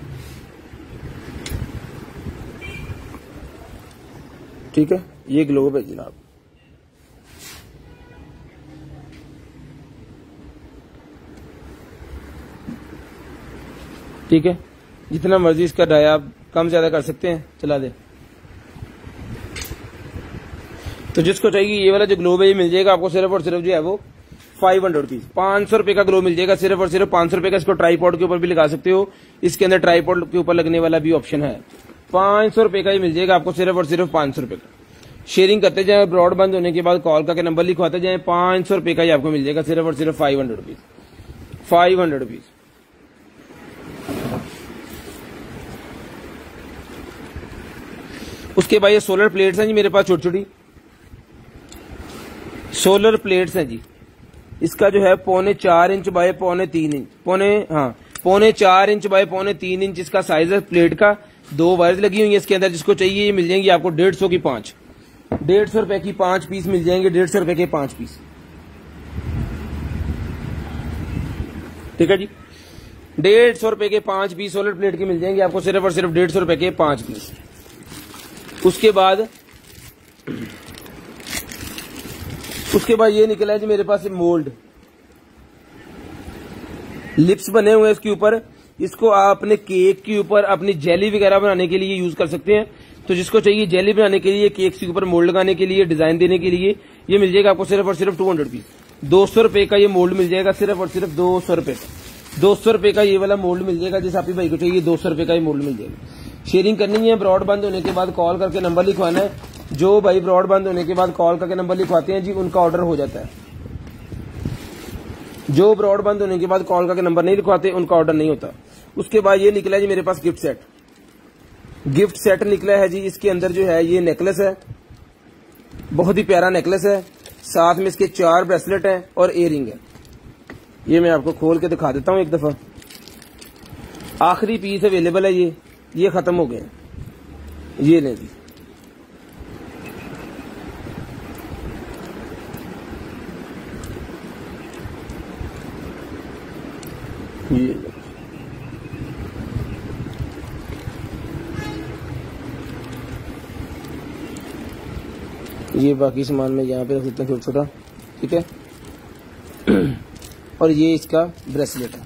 ठीक है, ये ग्लोब है जनाब। ठीक है, जितना मर्जी इसका डाया आप कम ज्यादा कर सकते हैं, चला दे। तो जिसको चाहिए ये वाला जो ग्लोब है ये मिल जाएगा आपको सिर्फ और सिर्फ जो है वो 500 रुपीज, 500 रुपए का ग्लो मिल जाएगा सिर्फ और सिर्फ 500 रुपए का। इसको ट्राईपॉड के ऊपर भी लगा सकते हो, इसके अंदर ट्राईपॉड के ऊपर लगने वाला भी ऑप्शन है। 500 रुपए का ही मिल जाएगा आपको सिर्फ और सिर्फ 500 रुपए का। शेयरिंग करते जाए, ब्रॉड बंद होने के बाद कॉल करके नंबर लिखवाते जाए, 500 रुपए का ही आपको मिल जाएगा सिर्फ और सिर्फ 500 रुपीज, 500 रुपीज। उसके बाद ये सोलर प्लेट्स हैं जी मेरे पास, छोटी छोटी सोलर प्लेट्स हैं जी। इसका जो है 4.25 inch by 3.25 inch, 4.25 inch by 3.25 inch इसका साइज है प्लेट का। 2 वायर्स लगी हुई है इसके अंदर, जिसको चाहिए ये मिल जाएंगी आपको 150 की 5, 150 रुपए की 5 पीस मिल जाएंगे, 150 रुपए के 5 पीस। ठीक है जी, 150 रुपए के 5 पीस सोलर प्लेट के मिल जाएंगे आपको, सिर्फ और सिर्फ 150 रुपए के 5 पीस। उसके बाद ये निकला है जी मेरे पास मोल्ड, लिप्स बने हुए हैं इसके ऊपर। इसको आप अपने केक के ऊपर अपनी जेली वगैरह बनाने के लिए यूज कर सकते हैं। तो जिसको चाहिए जेली बनाने के लिए, केक के ऊपर मोल्ड लगाने के लिए, डिजाइन देने के लिए, ये मिल जाएगा आपको सिर्फ और सिर्फ 200 पीस। 200 रुपए का ये मोल्ड मिल जाएगा, सिर्फ और सिर्फ 200 रुपए का। 200 रुपए का ये वाला मोल्ड मिल जाएगा, जिस आपकी भाई को चाहिए 200 रुपए का ये मोल्ड मिल जाएगा। शेयरिंग करनी है, ब्रॉड बंद होने के बाद कॉल करके नंबर लिखवाना है। जो भाई ब्रॉड बंद होने के बाद कॉल करके नंबर लिखवाते हैं जी, उनका ऑर्डर हो जाता है। जो ब्रॉड बंद होने के बाद कॉल करके नंबर नहीं लिखवाते, उनका ऑर्डर नहीं होता। उसके बाद ये निकला है जी मेरे पास गिफ्ट सेट। गिफ्ट सेट निकला है जी, इसके अंदर जो है ये नेकलेस है, बहुत ही प्यारा नेकलेस है, साथ में इसके 4 ब्रेसलेट हैं और इयररिंग है। ये मैं आपको खोल के दिखा देता हूं एक दफा। आखिरी पीस अवेलेबल है, ये खत्म हो गए। ये ले जी, ये बाकी सामान में यहाँ पे रख देते हैं छोटा छोटा। ठीक है, और ये इसका ब्रेसलेट है।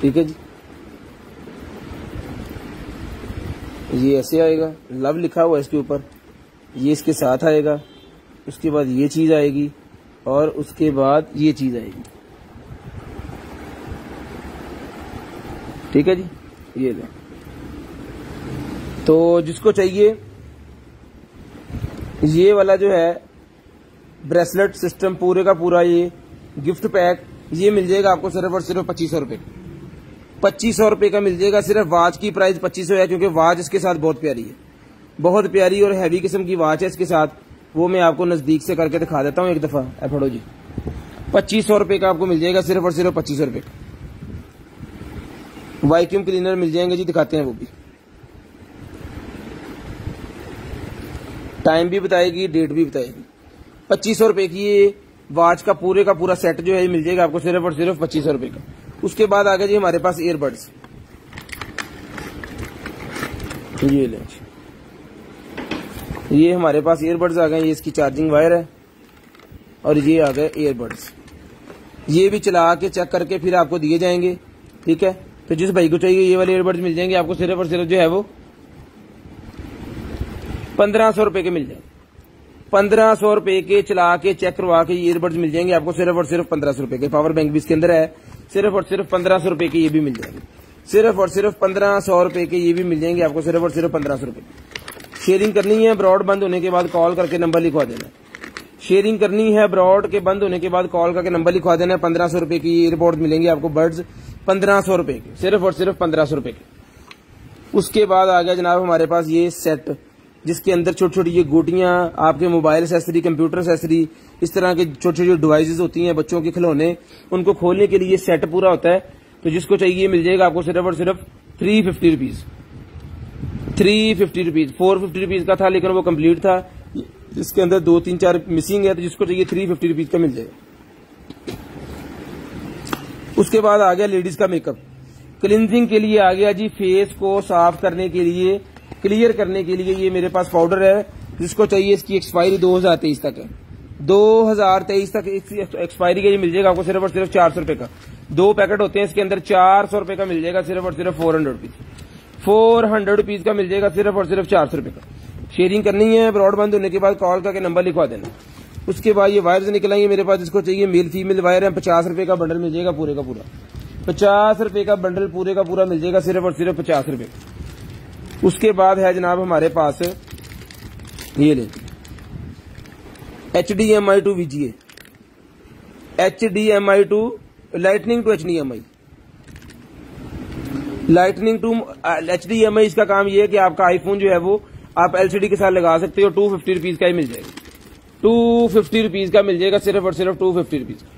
ठीक है जी, ये ऐसे आएगा, लव लिखा हुआ है इसके ऊपर, ये इसके साथ आएगा। उसके बाद ये चीज आएगी और उसके बाद ये चीज आएगी। ठीक है जी, ये ले। तो जिसको चाहिए ये वाला जो है ब्रेसलेट सिस्टम पूरे का पूरा, ये गिफ्ट पैक, ये मिल जाएगा आपको सिर्फ और सिर्फ 2500 रुपए। 2500 रुपए का मिल जाएगा। सिर्फ वॉच की प्राइस 2500 है, क्योंकि वॉच इसके साथ बहुत प्यारी है, बहुत प्यारी और हैवी किस्म की वॉच है इसके साथ। वो मैं आपको नजदीक से करके दिखा देता हूँ एक दफा। फड़ो जी, 2500 रुपए का आपको मिल जाएगा, सिर्फ और सिर्फ 2500 रुपए का। वैक्यूम क्लीनर मिल जाएंगे जी, दिखाते हैं वो भी, टाइम भी बताएगी, डेट भी बताएगी। 2500 रुपए की ये वॉच का पूरा सेट जो है ये मिल जाएगा आपको सिर्फ और सिर्फ 2500 रुपए का। उसके बाद आ गया जी हमारे पास ईयरबड्स। ये ले, ये हमारे पास ईयरबड्स आ गए। ये इसकी चार्जिंग वायर है और ये आ गए ईयरबड्स। ये भी चला के चेक करके फिर आपको दिए जाएंगे। ठीक है, तो जिस भाई को चाहिए ये वाले ईयरबड्स मिल जाएंगे आपको सिर्फ और सिर्फ जो है वो 1500 रुपए के मिल जाएंगे। 1500 रुपए के चला के चेक करवा के ईयरबड्स मिल जाएंगे आपको सिर्फ और सिर्फ 1500 रुपए के। पावर बैंक भी इसके अंदर है, सिर्फ और सिर्फ 1500 रुपए के ये भी मिल जाएंगे। सिर्फ और सिर्फ 1500 रुपए के ये भी मिल जाएंगे आपको सिर्फ और सिर्फ 1500 रुपए। शेयरिंग करनी है, ब्रॉड बंद होने के बाद कॉल करके नंबर लिखवा देना है। शेयरिंग करनी है, ब्रॉड के बंद होने के बाद कॉल करके नंबर लिखवा देना है। 1500 रुपए की ईयरबड्स मिलेंगे आपको, बर्ड्स 1500 रुपए के, सिर्फ और सिर्फ 1500 रुपए के। उसके बाद आ गया जनाब हमारे पास ये सेट, जिसके अंदर छोटी छोटी ये गोटियां, आपके मोबाइल एसेसरी, कंप्यूटर एसेसरी, इस तरह के छोटी छोटी डिवाइसेस होती हैं बच्चों के खिलौने, उनको खोलने के लिए सेट पूरा होता है। तो जिसको चाहिए मिल जाएगा आपको सिर्फ और सिर्फ 350 रुपीज। 350 रुपीज, 450 रुपीज का था लेकिन वो कंप्लीट था, जिसके अंदर 2, 3, 4 मिसिंग है। तो जिसको चाहिए 350 रुपीज का मिल जाएगा। उसके बाद आ गया लेडीज का मेकअप। क्लिनजिंग के लिए आ गया जी, फेस को साफ करने के लिए, क्लियर करने के लिए ये मेरे पास पाउडर है। जिसको चाहिए इसकी एक्सपायरी 2023 तक है, 2023 तक एक्सपायरी के लिए मिल जाएगा आपको सिर्फ और सिर्फ 400 रुपए का। 2 पैकेट होते हैं इसके अंदर, 400 रुपए का मिल जाएगा सिर्फ और सिर्फ 400 रुपीज। 400 रुपीज का मिल जाएगा सिर्फ और सिर्फ 400 रुपए का। शेयरिंग करनी है, ब्रॉड बंद होने के बाद कॉल करके नंबर लिखवा देना। उसके बाद ये वायर्स निकल आएंगे मेरे पास, जिसको चाहिए मेल फीमेल वायर है। 50 रुपए का बंडल मिल जाएगा पूरे का पूरा, 50 रुपए का बंडल पूरे का पूरा मिल जाएगा सिर्फ और सिर्फ 50 रुपए। उसके बाद है जनाब हमारे पास ये ले HDMI to VGA, HDMI to lightning to HDMI। लाइटनिंग टू HDMI, इसका काम ये है कि आपका आईफोन जो है वो आप LCD के साथ लगा सकते हो। 250 रुपीज का ही मिल जाएगा, 250 रुपीज का मिल जाएगा, सिर्फ और सिर्फ 250 रुपीज का,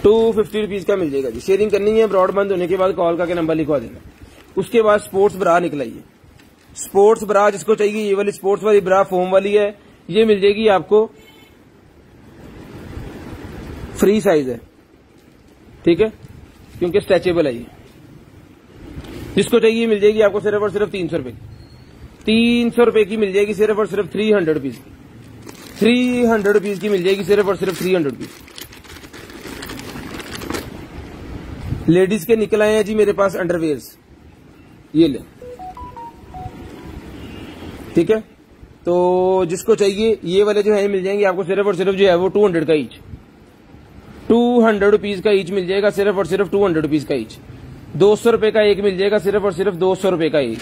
250 रुपीज का मिल जाएगा जी। शेयरिंग करनी है, ब्रॉडबैंड होने के बाद कॉल करके नंबर लिखवा देना। उसके बाद स्पोर्ट्स ब्रा निकलाइए, स्पोर्ट्स ब्रा जिसको चाहिए, ये वाली स्पोर्ट्स वाली ब्रा फोम वाली है, ये मिल जाएगी आपको, फ्री साइज है, ठीक है, क्योंकि स्ट्रेचेबल है ये। जिसको चाहिए मिल जाएगी आपको सिर्फ और सिर्फ 300 रुपए, 300 रुपए की मिल जाएगी, सिर्फ और सिर्फ 300 रुपीज की, 300 रुपीज की मिल जाएगी, सिर्फ और सिर्फ 300 रुपीज। लेडीज के निकल आए हैं जी मेरे पास अंडरवेयर्स, ये ले, ठीक है। तो जिसको चाहिए ये वाले जो है मिल जाएंगे आपको सिर्फ और सिर्फ जो है वो 200 का ईच, 200 रुपीज का ईच मिल जाएगा, सिर्फ और सिर्फ 200 रुपीज का ईच। 200 रुपए का एक मिल जाएगा, सिर्फ और सिर्फ 200 रुपए का एक,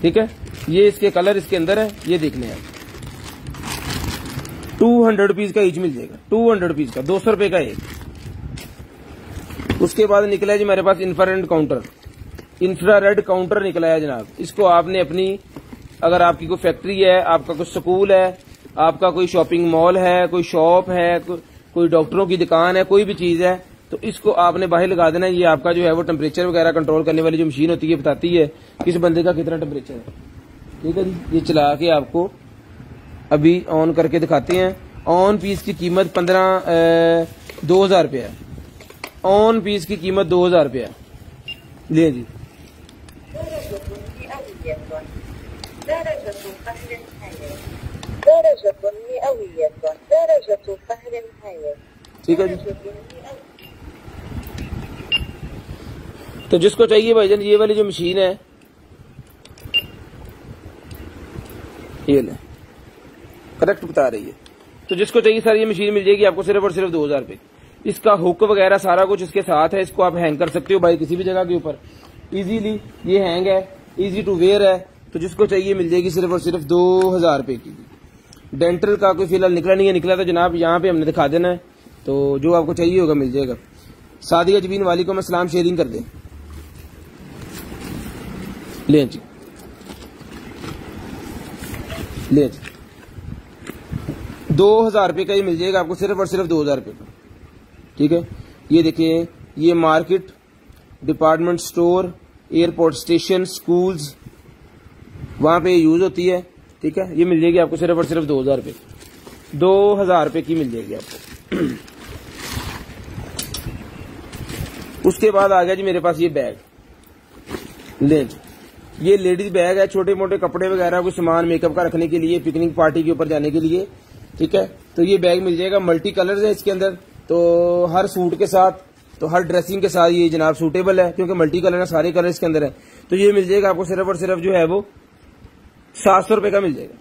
ठीक है। ये इसके कलर इसके अंदर है, ये देख लें आप, 200 रुपीज का ईच मिल जाएगा, 200 रुपीज का, 200 रुपए का एक। उसके बाद निकला है जी मेरे पास इंफ्रारेड काउंटर, इंफ्रारेड काउंटर निकला है जनाब। इसको आपने अपनी, अगर आपकी कोई फैक्ट्री है, आपका कोई स्कूल है, आपका कोई शॉपिंग मॉल है, कोई शॉप है, कोई डॉक्टरों की दुकान है, कोई भी चीज है, तो इसको आपने बाहर लगा देना। ये आपका जो है वो टेम्परेचर वगैरह कंट्रोल करने वाली जो मशीन होती है, बताती है किस बंदे का कितना टेम्परेचर है, ठीक है जी। ये चला के आपको अभी ऑन करके दिखाते हैं। ऑन पीस की कीमत 2000 रुपया है, ऑन पीस की कीमत 2000 रुपया है, ले जी। ठीक है जी। तो जिसको चाहिए भाईजान ये वाली जो मशीन है, ये ले, करेक्ट बता रही है। तो जिसको चाहिए सर ये मशीन मिल जाएगी आपको सिर्फ और सिर्फ 2000 रुपए। इसका हुक वगैरह सारा कुछ इसके साथ है, इसको आप हैंग कर सकते हो भाई किसी भी जगह के ऊपर इजीली, ये हैंग है, इजी टू वेयर है। तो जिसको चाहिए मिल जाएगी सिर्फ और सिर्फ 2000 रुपए की। डेंटल का कोई फिलहाल निकला नहीं है, निकला तो जनाब यहाँ पे हमने दिखा देना है, तो जो आपको चाहिए होगा मिल जाएगा। सादिया जबीन वाली को मैं सलाम, शेयरिंग कर दे, ले जी, ले जी। 2000 रुपए का ये मिल जाएगा आपको, सिर्फ और सिर्फ 2000 रुपए का, ठीक है। ये देखिए, ये market, department store, airport station, schools, वहां पे यूज होती है, ठीक है। ये मिल जाएगी आपको सिर्फ और सिर्फ 2000 रुपए, 2000 रुपए की मिल जाएगी आपको। उसके बाद आ गया जी मेरे पास ये बैग, ले जी। ये लेडीज बैग है, छोटे मोटे कपड़े वगैरह को सामान मेकअप का रखने के लिए, पिकनिक पार्टी के ऊपर जाने के लिए, ठीक है। तो ये बैग मिल जाएगा, मल्टी कलर्स है इसके अंदर, तो हर सूट के साथ, तो हर ड्रेसिंग के साथ ये जनाब सूटेबल है, क्योंकि मल्टी कलर है, सारे कलर इसके अंदर है। तो ये मिल जाएगा आपको सिर्फ और सिर्फ जो है वो 700 रुपए का मिल जाएगा,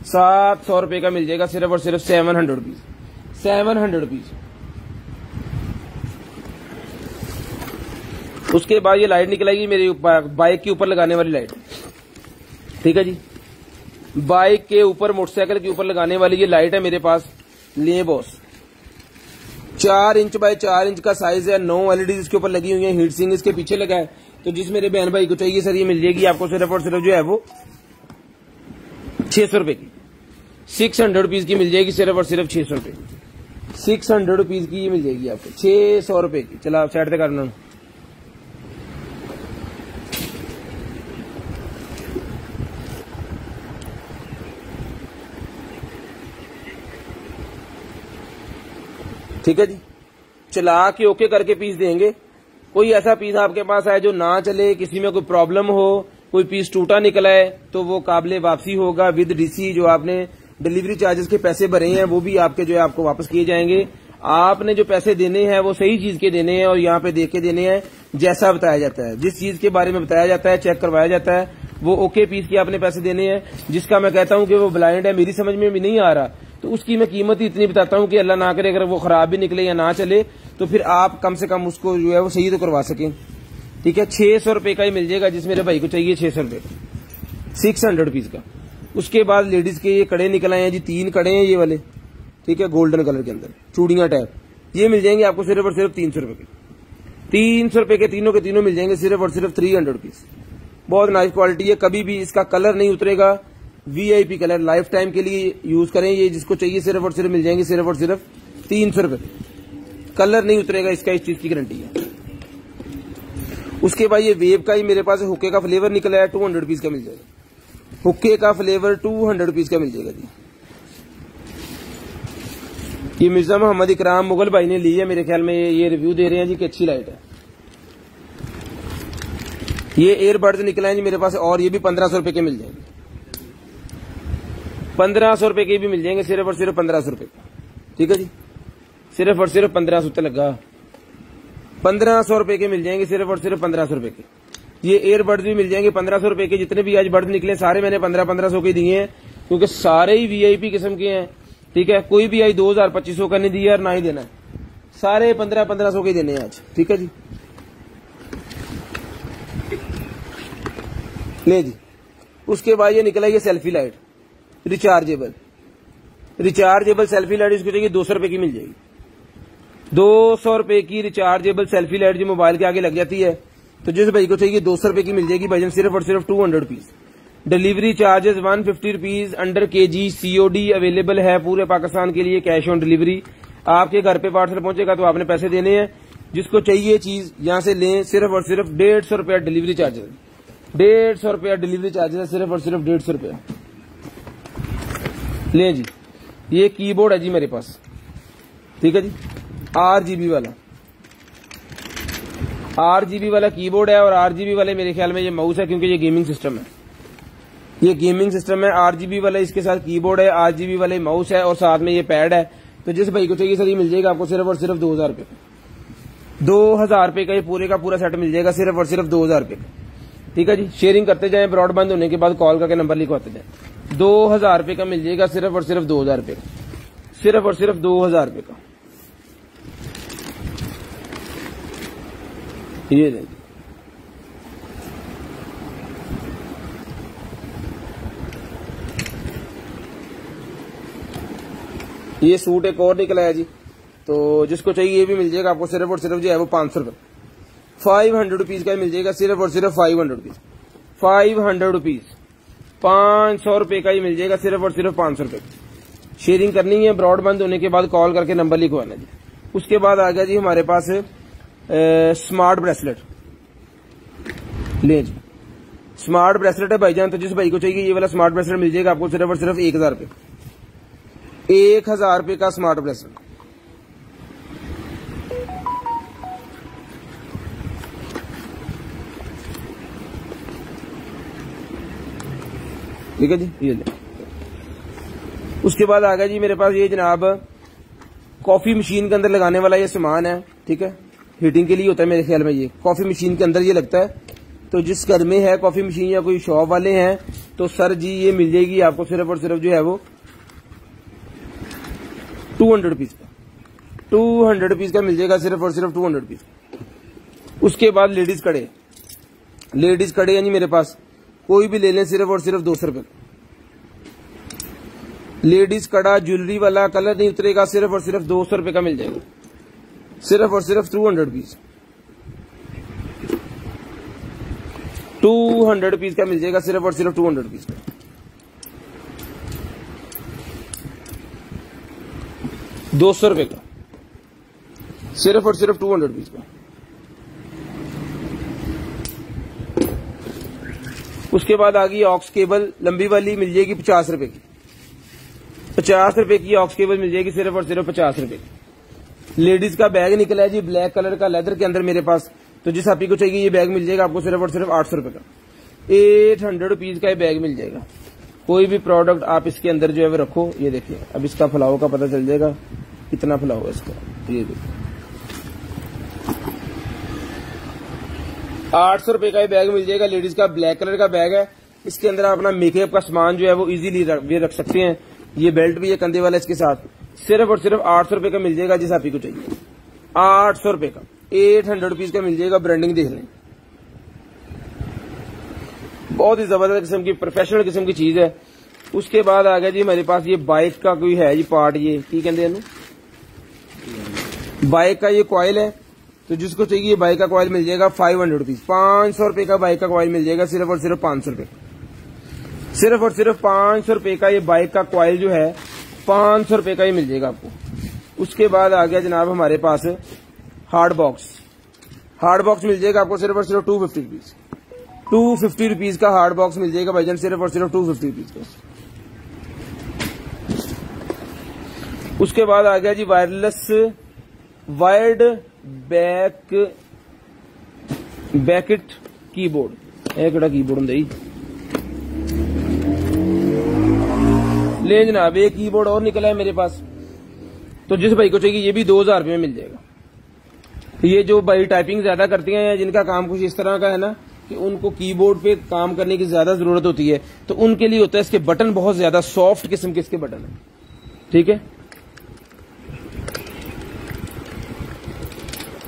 700 रुपए का मिल जाएगा, सिर्फ और सिर्फ 700 रुपीज, 700 रुपीज। उसके बाद ये लाइट निकल आएगी मेरी बाइक के ऊपर लगाने वाली लाइट, ठीक है जी। बाइक के ऊपर, मोटरसाइकिल के ऊपर लगाने वाली ये लाइट है मेरे पास, ले बॉस। 4 इंच बाय 4 इंच का साइज है, 9 LED इसके ऊपर लगी हुई है, हीट सिंक इसके पीछे लगा है। तो जिस मेरे बहन भाई को चाहिए सर ये मिल जाएगी आपको सिर्फ और सिर्फ जो है वो 600 रुपए की, 600 रुपीज की मिल जाएगी, सिर्फ और सिर्फ 600 रुपए, 600 रुपीज की ये मिल जाएगी आपको, 600 रुपए की। चला आप साइड से करना, ठीक है जी। चला के ओके करके पीस देंगे। कोई ऐसा पीस आपके पास है जो ना चले, किसी में कोई प्रॉब्लम हो, कोई पीस टूटा निकला है, तो वो काबिले वापसी होगा विद डीसी। जो आपने डिलीवरी चार्जेस के पैसे भरे हैं वो भी आपके जो है आपको वापस किए जाएंगे। आपने जो पैसे देने हैं वो सही चीज के देने हैं और यहाँ पे देख के देने हैं जैसा बताया जाता है। जिस चीज के बारे में बताया जाता है, चेक करवाया जाता है, वो ओके पीस के आपने पैसे देने हैं। जिसका मैं कहता हूँ कि वो ब्लाइंड है, मेरी समझ में भी नहीं आ रहा, तो उसकी मैं कीमत ही इतनी बताता हूँ कि अल्लाह ना करे अगर वो खराब भी निकले या ना चले तो फिर आप कम से कम उसको जो है वो सही तो करवा सकें, ठीक है। 600 रुपए का ही मिल जाएगा जिस मेरे भाई को चाहिए, 600 रुपए, 600 रुपीज का। उसके बाद लेडीज के ये कड़े निकल आए हैं जी, 3 कड़े हैं ये वाले, ठीक है, गोल्डन कलर के अंदर चूड़ियां टाइप, ये मिल जाएंगे आपको सिर्फ और सिर्फ 300 रुपए के, 300 रुपए के तीनों मिल जाएंगे सिर्फ और सिर्फ 300 रुपीज। बहुत नाइस क्वालिटी है, कभी भी इसका कलर नहीं उतरेगा। वीआईपी कलर, लाइफ टाइम के लिए यूज करें। ये जिसको चाहिए सिर्फ और सिर्फ मिल जाएंगे सिर्फ और सिर्फ 300 रुपए। कलर नहीं उतरेगा इसका, इस चीज की गारंटी है। उसके बाद ये वेब का ही मेरे पास हुक्के का फ्लेवर निकला है, 200 रुपीज का मिल जाएगा। हुक्के का फ्लेवर 200 रुपीज का मिल जाएगा जी। ये मिर्जा मोहम्मद इकराम मुगल भाई ने ली है, मेरे ख्याल में ये रिव्यू दे रहे हैं जी कि अच्छी लाइट है। ये एयरबड्स निकला है जी मेरे पास, और ये भी 1500 रुपए के मिल जाएंगे। 1500 रुपए के भी मिल जाएंगे सिर्फ और सिर्फ 1500 रुपए का। ठीक है जी, सिर्फ और सिर्फ 1500 तक लगा। 1500 रुपए के मिल जाएंगे सिर्फ और सिर्फ 1500 रुपए के। ये एयरबड्स भी मिल जाएंगे 1500 रुपए के। जितने भी आज बड्स निकले सारे मैंने 1500 के दिए हैं, क्योंकि सारे ही वीआईपी किस्म के हैं। ठीक है, कोई भी आज 2000-2500 का नहीं दिया और ना ही देना है, सारे 1500 के देने हैं आज। ठीक है जी, ले जी। उसके बाद ये निकला ये selfie light rechargeable selfie light. इसको चाहिए 200 रुपए की मिल जाएगी। 200 रुपए की रिचार्जेबल सेल्फी लाइट जो मोबाइल के आगे लग जाती है। तो जिस भाई को चाहिए 200 रुपए की मिल जाएगी भाईजान, सिर्फ और सिर्फ 200 rupees. Delivery charges 150 rupees under KG. COD available है पूरे पाकिस्तान के लिए, कैश ऑन डिलीवरी। आपके घर पे पार्सल पहुंचेगा तो आपने पैसे देने हैं। जिसको चाहिए चीज यहां से लें, सिर्फ और सिर्फ 150 रुपया डिलीवरी चार्जेस। 150 रुपया डिलीवरी चार्जेस है, सिर्फ और सिर्फ 150 रुपया। ले जी, ये कीबोर्ड है जी मेरे पास। ठीक है जी, RGB वाला कीबोर्ड है। और RGB वाले मेरे ख्याल में ये माउस है, क्योंकि ये गेमिंग सिस्टम है। ये गेमिंग सिस्टम है, RGB वाला इसके साथ कीबोर्ड है, RGB वाले माउस है और साथ में ये पैड है। तो जिस भाई को चाहिए सर ये मिल जाएगा आपको सिर्फ और सिर्फ 2000 रुपए। 2000 रुपए का ये पूरे का पूरा सेट मिल जाएगा सिर्फ और सिर्फ 2000 रुपए का। ठीक है जी, शेयरिंग करते जाएं, ब्रॉडबैंड होने के बाद कॉल करके नंबर लिखवाते जाएं। 2000 रुपए का मिल जाएगा सिर्फ और सिर्फ 2000 रुपए का, सिर्फ और सिर्फ 2000 रुपए का। ये दें, ये सूट एक और निकला है जी। तो जिसको चाहिए ये भी मिल जाएगा आपको सिर्फ और सिर्फ जो है वो 500 रुपए, 500 रुपीज का मिल जाएगा सिर्फ और सिर्फ 500 रुपीज। 500 रुपीज, 500 रुपए का ही मिल जाएगा सिर्फ और सिर्फ 500 रुपए। शेयरिंग करनी है, ब्रॉडबैंड होने के बाद कॉल करके नंबर लिखवाना जी। उसके बाद आ गया जी हमारे पास स्मार्ट ब्रेसलेट। ले जी, स्मार्ट ब्रेसलेट है भाईजान। तो जिस भाई को चाहिए ये वाला स्मार्ट ब्रेसलेट मिल जाएगा आपको सिर्फ और सिर्फ 1000 रुपए। 1000 रुपए का स्मार्ट ब्रेसलेट। ठीक है जी, ये ले। उसके बाद आ गया जी मेरे पास ये जनाब कॉफी मशीन के अंदर लगाने वाला ये सामान है। ठीक है, हीटिंग के लिए होता है मेरे ख्याल में। ये कॉफी मशीन के अंदर ये लगता है। तो जिस घर में है कॉफी मशीन या कोई शॉप वाले हैं तो सर जी ये मिल जाएगी आपको सिर्फ और सिर्फ जो है वो 200 रुपीज का। 200 रुपीज का मिल जाएगा सिर्फ और सिर्फ 200 रुपीज। उसके बाद लेडीज कड़े हैं जी मेरे पास, कोई भी ले लें सिर्फ और सिर्फ 200 रुपए। लेडीज कड़ा ज्वेलरी वाला, कलर नहीं उतरेगा, सिर्फ और सिर्फ 200 रुपए का मिल जाएगा, सिर्फ और सिर्फ 200 रुपीज। 200 रुपीज का मिल जाएगा सिर्फ और सिर्फ 200 रुपीज का। ₹200 का, सिर्फ और सिर्फ 200 रुपीज का। उसके बाद आ गई ऑक्स केबल लंबी वाली, मिल जाएगी 50 रुपए की। 50 रुपए की ऑक्स केबल मिल जाएगी सिर्फ और सिर्फ 50 रुपए की। लेडीज का बैग निकला है जी ब्लैक कलर का लेदर के अंदर मेरे पास। तो जिस आप ही को चाहिए ये बैग मिल जाएगा आपको सिर्फ और सिर्फ 800 रुपए का। 800 रुपीज का ये बैग मिल जाएगा। कोई भी प्रोडक्ट आप इसके अंदर जो है वो रखो। ये देखिए, अब इसका फलाव का पता चल जाएगा कितना फलाव है इसका। ये देखिए 800 रुपए का ये बैग मिल जाएगा। लेडीज का ब्लैक कलर का बैग है। इसके अंदर आप अपना मेकअप का सामान जो है वो इजीली रख सकते हैं। ये बेल्ट भी है कंधे वाला इसके साथ। सिर्फ और सिर्फ 800 रुपए का मिल जाएगा जिस आप ही को चाहिए। 800 रुपए का, 800 रुपीज का मिल जाएगा। ब्रांडिंग देख लें, बहुत ही जबरदस्त किस्म की प्रोफेशनल किस्म की चीज है। उसके बाद आ गया जी हमारे पास ये बाइक का कोई है जी पार्ट, ये की कहते हैं बाइक का ये कॉइल है। तो जिसको चाहिए बाइक का कॉइल मिल जाएगा 500 रुपीज, 500 रुपए का बाइक का कॉइल मिल जाएगा सिर्फ और सिर्फ 500 रुपए, सिर्फ और सिर्फ 500 रुपए का ये बाइक का कॉइल जो है 500 रुपए का ही मिल जाएगा आपको। उसके बाद आ गया जनाब हमारे पास हार्ड बॉक्स, हार्ड बॉक्स मिल जाएगा आपको सिर्फ और सिर्फ 250 रुपीज, 250 रुपीज का हार्ड बॉक्स मिल जाएगा भाईजान, सिर्फ और सिर्फ 250 रुपीज का। उसके बाद आ गया जी वायरलेस वायर्ड बैकेट कीबोर्ड, एक कीबोर्ड होंगे ले जनाब, एक कीबोर्ड और निकला है मेरे पास। तो जिस भाई को चाहिए ये भी 2000 रुपये में मिल जाएगा। ये जो भाई टाइपिंग ज्यादा करती हैं या जिनका काम कुछ इस तरह का है ना कि उनको कीबोर्ड पे काम करने की ज्यादा जरूरत होती है, तो उनके लिए होता है इसके बटन बहुत ज्यादा सॉफ्ट किस्म के इसके बटन है, ठीक है।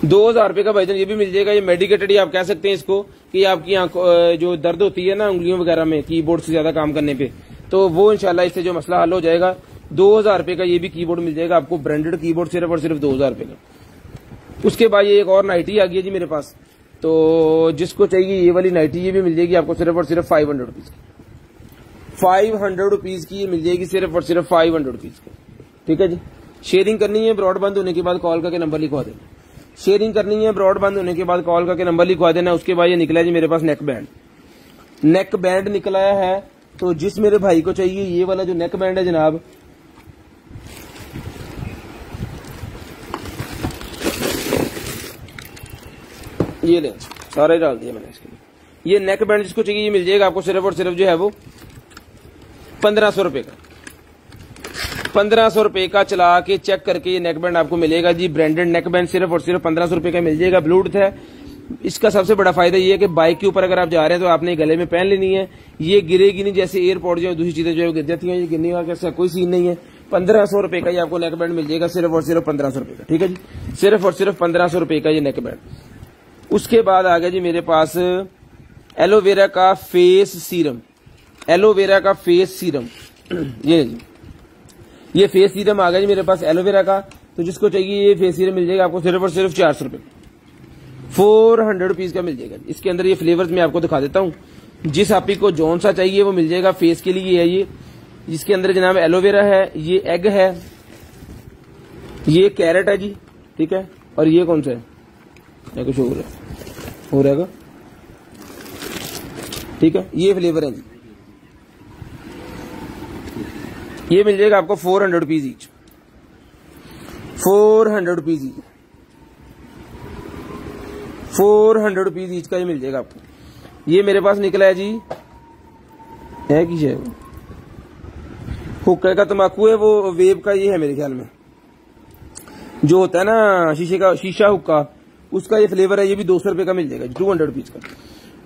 2000 रुपये का भाईजान ये भी मिल जाएगा। ये मेडिकेटेड ही आप कह सकते हैं इसको कि आपकी आंखों जो दर्द होती है ना उंगलियों वगैरह में कीबोर्ड से ज्यादा काम करने पे, तो वो इंशाल्लाह इससे जो मसला हल हो जाएगा। 2000 रुपये का ये भी कीबोर्ड मिल जाएगा आपको, ब्रांडेड कीबोर्ड सिर्फ और सिर्फ 2000 रुपये का। उसके बाद ये एक और नाइटी आ गई है जी मेरे पास, तो जिसको चाहिए ये वाली नाइटी ये भी मिल जाएगी आपको सिर्फ और सिर्फ 500 रुपीज की, 500 रुपीज की ये मिल जाएगी सिर्फ और सिर्फ 500 रुपीज की, ठीक है जी। शेयरिंग करनी है ब्रॉडबैंड होने के बाद कॉल करके नंबर लिखवा देना, शेयरिंग करनी है ब्रॉडबैंड होने के बाद कॉल करके नंबर लिखवा देना। उसके बाद ये निकला है जी मेरे पास नेक बैंड, नेक बैंड निकला है। तो जिस मेरे भाई को चाहिए ये वाला जो नेक बैंड है जनाब, ये ले सारे डाल दिया मैंने इसके लिए। ये नेक बैंड जिसको चाहिए ये मिल जाएगा आपको सिर्फ और सिर्फ जो है वो 1500 रुपए का, 1500 रुपए का चला के चेक करके ये नेक बैंड आपको मिलेगा जी। ब्रांडेड नेक बैंड सिर्फ और सिर्फ 1500 रुपए का मिल जाएगा। ब्लूटूथ है। इसका सबसे बड़ा फायदा ये है कि बाइक के ऊपर अगर आप जा रहे हैं तो आपने गले में पहन लेनी है, ये गिरेगी नहीं जैसे एयरपोर्ट जो दूसरी चीजें जो गिर जाती हैं, ये गिरने का कैसा कोई सीन नहीं है। 1500 रुपए का ये आपको नेक बैंड मिल जाएगा सिर्फ और सिर्फ 1500 रुपए का, ठीक है जी, सिर्फ और सिर्फ 1500 रुपए का ये नेक बैंड। उसके बाद आ गया जी मेरे पास एलोवेरा का फेस सीरम, एलोवेरा का फेस सीरम, ये फेस सीरम आ गया जी मेरे पास एलोवेरा का। तो जिसको चाहिए ये फेस सीरम मिल जाएगा आपको सिर्फ और सिर्फ 400 रुपए, 400 रुपीज का मिल जाएगा। इसके अंदर ये फ्लेवर्स मैं आपको दिखा देता हूँ, जिस आप ही को जौन सा चाहिए वो मिल जाएगा। फेस के लिए है ये, जिसके अंदर जनाब एलोवेरा है, ये एग है, ये कैरेट है जी, ठीक है, और ये कौन सा है, या कुछ और है हो रहेगा, ठीक है, ये फ्लेवर है जी। ये मिल जाएगा आपको 400 rupees each, 400 rupees each, 400 rupees each का ये मिल जाएगा आपको। ये मेरे पास निकला है जी, है कि है वो हुक्के का तंबाकू है, वो वेब का ये है मेरे ख्याल में, जो होता है ना शीशा हुक्का, उसका ये फ्लेवर है। ये भी 200 रुपए का मिल जाएगा, 200 रुपीज का।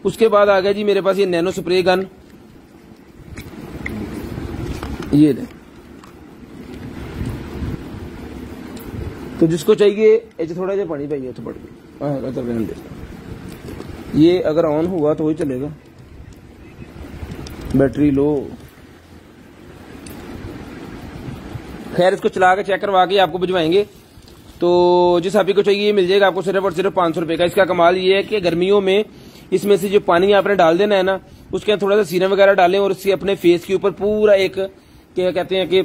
उसके बाद आ गया जी मेरे पास ये नैनो स्प्रे गन, ये ले, तो जिसको चाहिए थोड़ा सा पानी पाइए तो बढ़ गया, ये अगर ऑन हुआ तो वही चलेगा, बैटरी लो, खैर इसको चला के चेक करवा के आपको भिजवाएंगे। तो जिस आप ही को चाहिए ये मिल जाएगा आपको सिर्फ और सिर्फ 500 रुपए का। इसका कमाल ये है कि गर्मियों में इसमें से जो पानी आपने डाल देना है ना, उसके अंदर थोड़ा सा सीरम वगैरह डालें और उससे अपने फेस के ऊपर पूरा एक क्या कहते हैं कि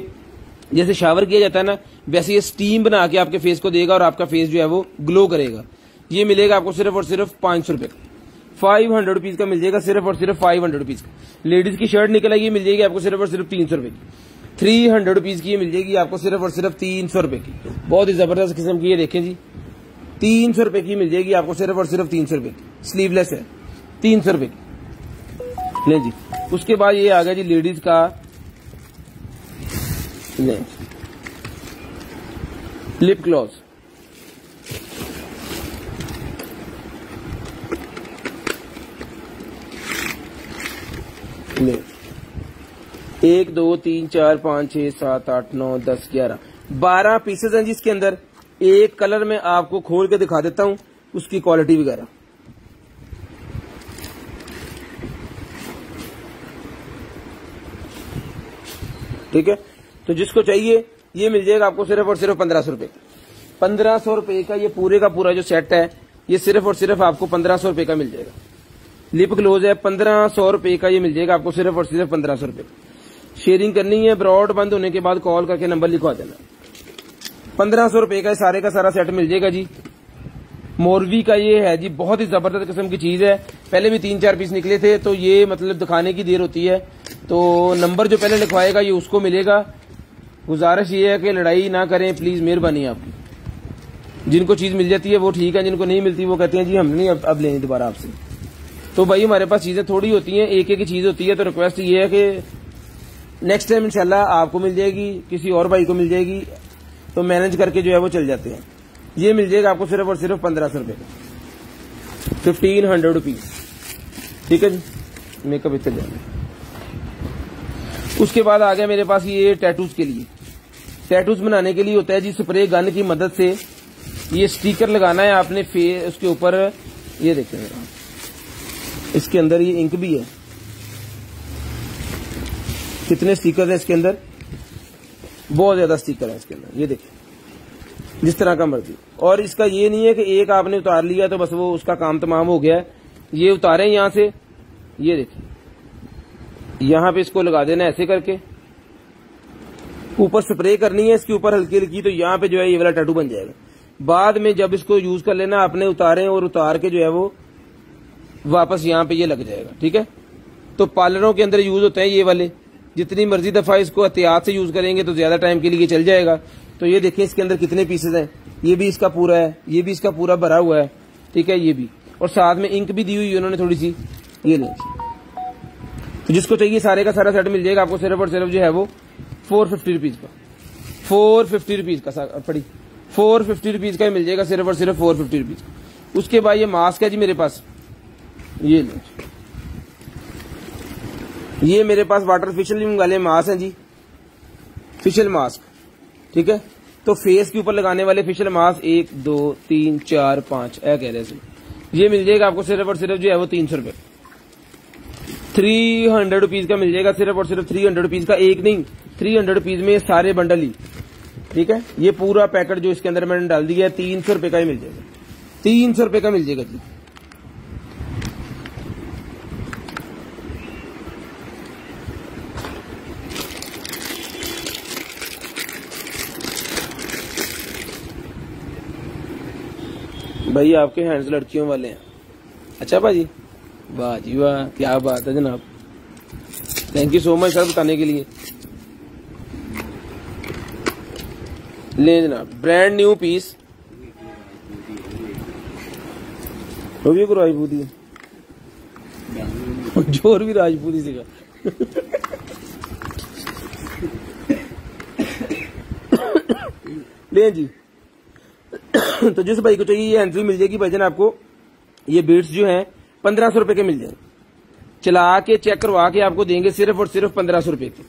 जैसे शावर किया जाता है ना, वैसे ये स्टीम बना के आपके फेस को देगा और आपका फेस जो है वो ग्लो करेगा। ये मिलेगा आपको सिर्फ और सिर्फ 500 रुपए का, 500 रुपीज का मिल जाएगा, सिर्फ और सिर्फ 500 रुपीज का। लेडीज की शर्ट निकल आएगी, मिल जाएगी आपको सिर्फ और सिर्फ 300 रुपए की, 300 रुपीज की मिल जाएगी आपको सिर्फ और सिर्फ 300 रुपए की। बहुत ही जबरदस्त किस्म की, ये देखें जी, 300 रुपए की मिल जाएगी आपको सिर्फ और सिर्फ 300 रुपए की, स्लीवलेस है, 300 रुपए की ले जी। उसके बाद ये आ गया जी लेडीज का लिप ग्लॉस, ले 1 2 3 4 5 6 7 8 9 10 11 12 पीसेज हैं जी इसके अंदर। एक कलर में आपको खोल के दिखा देता हूं उसकी क्वालिटी वगैरह। ठीक है, तो जिसको चाहिए ये मिल जाएगा आपको सिर्फ और सिर्फ 1500 रुपए, 1500 रुपए का ये पूरे का पूरा जो सेट है, ये सिर्फ और सिर्फ आपको 1500 रुपए का मिल जाएगा। लिप ग्लोज है 1500 रुपए का, ये मिल जाएगा आपको सिर्फ और सिर्फ 1500 रुपए। शेयरिंग करनी है, ब्रॉड बंद होने के बाद कॉल करके नंबर लिखवा देना। 1500 रुपए का सारे का सारा सेट मिल जाएगा जी। मोरवी का ये है जी, बहुत ही जबरदस्त किस्म की चीज है। पहले भी 3-4 पीस निकले थे, तो ये मतलब दिखाने की देर होती है, तो नंबर जो पहले लिखवाएगा ये उसको मिलेगा। गुजारिश ये है कि लड़ाई ना करें प्लीज, मेहरबानी आपकी। जिनको चीज मिल जाती है वो ठीक है, जिनको नहीं मिलती वो कहते हैं जी हम नहीं अब लेंगे दोबारा आपसे। तो भाई हमारे पास चीजें थोड़ी होती हैं, एक एक चीज होती है, तो रिक्वेस्ट ये है कि नेक्स्ट टाइम इंशाल्लाह आपको मिल जाएगी, किसी और भाई को मिल जाएगी, तो मैनेज करके जो है वो चल जाते हैं। ये मिल जाएगा आपको सिर्फ और सिर्फ 1500 रुपए का, 1500 रुपीज। ठीक है जी, मेकअप इतना जाए। उसके बाद आ गया मेरे पास ये टैटूज के लिए। टैटूज बनाने के लिए होता है जी स्प्रे गन की मदद से ये स्टिकर लगाना है आपने फेस उसके ऊपर। ये देखें इसके अंदर ये इंक भी है, कितने स्टिकर है इसके अंदर, बहुत ज्यादा स्टिकर है इसके अंदर। ये देखें जिस तरह का मर्जी। और इसका ये नहीं है कि एक आपने उतार लिया तो बस वो उसका काम तमाम हो गया। ये उतारे यहां से, ये देखिए यहां पे इसको लगा देना ऐसे करके, ऊपर स्प्रे करनी है इसके ऊपर हल्की हल्की, तो यहां पे जो है ये वाला टैटू बन जाएगा। बाद में जब इसको यूज कर लेना आपने, उतारें और उतार के जो है वो वापस यहां पे ये लग जाएगा। ठीक है, तो पार्लरों के अंदर यूज होते हैं ये वाले। जितनी मर्जी दफा इसको एहतियात से यूज करेंगे तो ज्यादा टाइम के लिए चल जाएगा। तो ये देखिए इसके अंदर कितने पीसेज हैं, ये भी इसका पूरा है, ये भी इसका पूरा भरा हुआ है। ठीक है, ये भी, और साथ में इंक भी दी हुई है उन्होंने थोड़ी सी। ये नहीं, तो जिसको चाहिए सारे का सारा सेट मिल जाएगा आपको सिर्फ और सिर्फ जो है वो 450 रुपीज का, 450 रुपीज का पड़ी 450 रुपीज का मिल जाएगा सिर्फ और सिर्फ 450 रुपीज। उसके बाद ये मास्क है जी मेरे पास, ये लो, ये मेरे पास वाटर फेशियल वाले मास्क हैं जी, फेशियल मास्क। ठीक है, तो फेस के ऊपर लगाने वाले फेशियल मास्क 1 2 3 4 5 कह रहे हैं, ये मिल जाएगा आपको सिर्फ और सिर्फ जो है वो 300 रुपए, 300 रुपीज का मिल जाएगा सिर्फ और सिर्फ 300 रुपीज का। एक नहीं, 300 रुपीज में सारे बंडल ही। ठीक है, ये पूरा पैकेट जो इसके अंदर मैंने डाल दिया है 300 रुपए का ही मिल जाएगा, 300 रुपए का मिल जाएगा जी। भाई आपके हैंड्स लड़कियों वाले हैं। अच्छा भाजी, वाह जी वाह, क्या बात है जनाब, thank you so much sir बताने के लिए। ले जनाब, ब्रांड न्यू पीस, वो भी को राजपूती जोर भी राजपूती सीखा। ले जी, तो जिस भाई को चाहिए ये एंट्री मिल जाएगी भाईजान आपको। ये बीट्स जो हैं 1500 रुपए के मिल जाएंगे, चला के चेक करवा के आपको देंगे सिर्फ और सिर्फ 1500 रुपए के।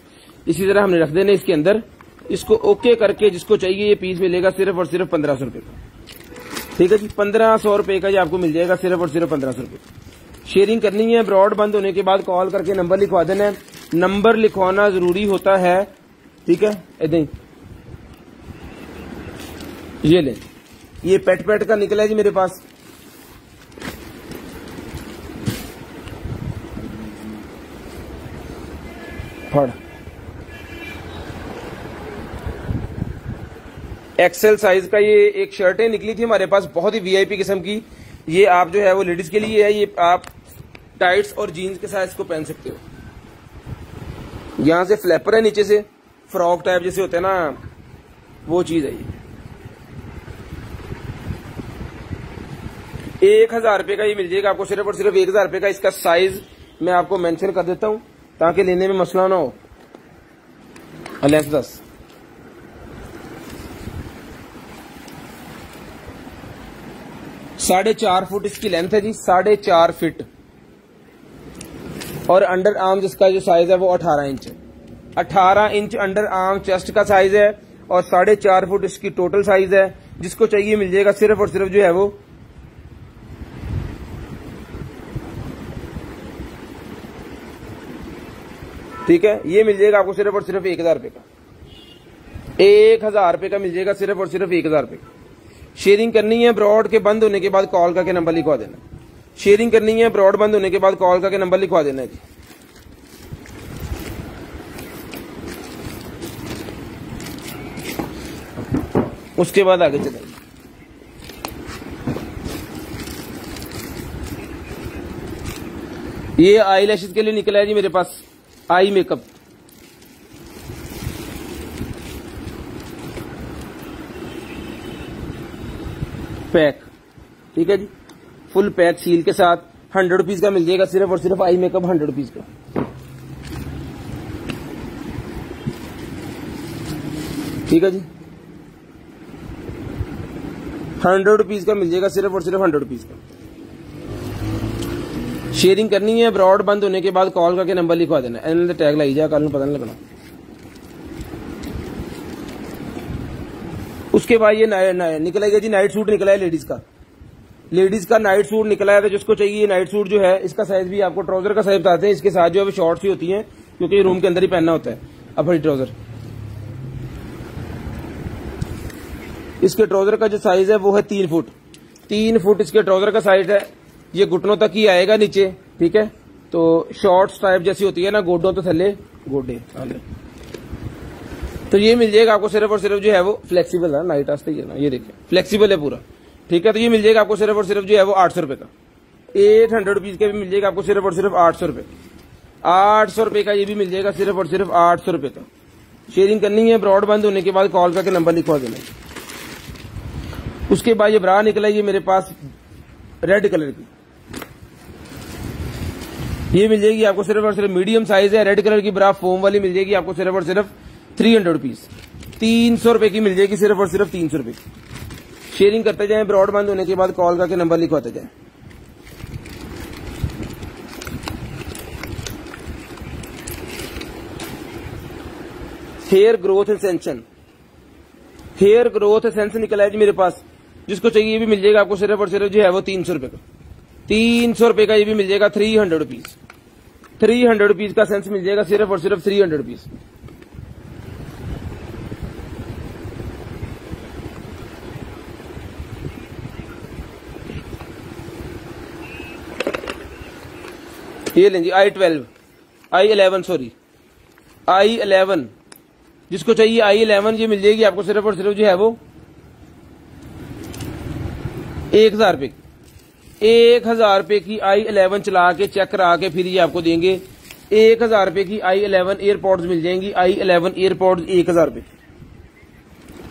इसी तरह हमने रख देने इसके अंदर, इसको ओके करके जिसको चाहिए ये पीस मिलेगा सिर्फ और सिर्फ 1500 रुपए का। ठीक है जी, 1500 रुपए का ये आपको मिल जाएगा सिर्फ और सिर्फ 1500 रुपए। शेयरिंग करनी है, ब्रॉड बंद होने के बाद कॉल करके नंबर लिखवा देना है, नंबर लिखवाना जरूरी होता है। ठीक है, ऐसे ही ये ले, ये पेट का निकला है जी मेरे पास। फड़ एक्सेल साइज का ये एक शर्टें निकली थी हमारे पास, बहुत ही वीआईपी किस्म की। ये आप जो है वो लेडीज के लिए है, ये आप टाइट्स और जीन्स के साथ इसको पहन सकते हो। यहां से फ्लैपर है, नीचे से फ्रॉक टाइप जैसे होते हैं ना, वो चीज है ये। 1000 रुपए का ये मिल जाएगा आपको सिर्फ और सिर्फ 1000 रुपए का। इसका साइज मैं आपको मेंशन कर देता हूं ताकि लेने में मसला ना हो। लेंथ 10, साढ़े 4 फुट इसकी लेंथ है जी, 4.5 फीट। और अंडर आर्म जिसका जो साइज है वो 18 इंच है, 18 इंच अंडर आर्म चेस्ट का साइज है और 4.5 फुट इसकी टोटल साइज है। जिसको चाहिए मिल जाएगा सिर्फ और सिर्फ जो है वो ठीक है, ये मिल जाएगा आपको सिर्फ और सिर्फ 1000 रुपए का, 1000 रुपए का मिल जाएगा सिर्फ और सिर्फ 1000 रुपए। शेयरिंग करनी है, ब्रॉड के बंद होने के बाद कॉल करके नंबर लिखवा देना। शेयरिंग करनी है, ब्रॉड बंद होने के बाद कॉल करके नंबर लिखवा देना जी। उसके बाद आगे चलेंगे। ये आई लैशेज के लिए निकला है जी मेरे पास आई मेकअप। पैक, ठीक है जी, फुल पैक सील के साथ 100 रुपीज का मिल जाएगा सिर्फ और सिर्फ आई मेकअप 100 रुपीज का। ठीक है जी, 100 रुपीज का मिल जाएगा सिर्फ और सिर्फ 100 रुपीज का। शेयरिंग करनी है, ब्रॉड बंद होने के बाद कॉल करके नंबर लिखवा देना। एनएल टैग लाई जा, कल पता नहीं लगना। उसके बाद ये निकला गया जी नाइट सूट निकला है लेडीज का। लेडीज का नाइट सूट निकला है, तो जिसको चाहिए नाइट सूट जो है, इसका साइज भी आपको ट्राउजर का साइज बताते हैं। इसके साथ जो है शॉर्ट्स ही होती हैं, क्योंकि रूम के अंदर ही पहनना होता है अपर ट्राउजर। इसके ट्राउजर का जो साइज है वो है 3 फुट। 3 फुट इसके ट्राउजर का साइज है। ये घुटनों तक ही आएगा नीचे, ठीक है। तो शॉर्ट्स टाइप जैसी होती है ना, गोडों तो थले गोडे आले। तो ये मिल जाएगा आपको सिर्फ और सिर्फ जो है वो फ्लेक्सिबल है, नाइट आस्ते ही है ना, ये देखिए फ्लेक्सिबल है पूरा, ठीक है। तो ये मिल जाएगा आपको सिर्फ और सिर्फ जो है वो 800 रुपए का। 800 रुपीज का भी मिल जाएगा आपको सिर्फ और सिर्फ 800 रुपए। 800 रुपए का ये भी मिल जाएगा सिर्फ और सिर्फ 800 रुपए का। शेयरिंग करनी है, ब्रॉड बंद होने के बाद कॉल करके नंबर लिखवा देना। उसके बाद ये ब्रा निकला है ये मेरे पास रेड कलर की। ये मिल जाएगी आपको सिर्फ और सिर्फ मीडियम साइज है, रेड कलर की ब्रा फोम वाली मिल जाएगी आपको सिर्फ और सिर्फ 300 रुपीज। 300 रुपए की मिल जाएगी सिर्फ और सिर्फ 300 रुपए की। शेयरिंग करते जाएं, ब्रॉड बंद होने के बाद कॉल करके नंबर लिखवाते जाएं। Hair growth essence, hair growth essence निकला है जी मेरे पास। जिसको चाहिए ये भी मिल जाएगा आपको सिर्फ और सिर्फ जो है वो 300 रुपए का। 300 रुपए का ये भी मिल जाएगा 300 रुपीज। 300 रुपीज का सेंस मिल जाएगा सिर्फ और सिर्फ 300 रुपीज। ये लें जी I12 I11 सॉरी I11। जिसको चाहिए I11 ये मिल जाएगी आपको सिर्फ और सिर्फ जो है वो 1000 रुपए की। 1000 रुपए की I11 चला के चेक करा के फिर ये आपको देंगे 1000 रुपए की I11 एयरपॉड्स मिल जाएंगी। I11 एयरपॉड्स 1000 रुपए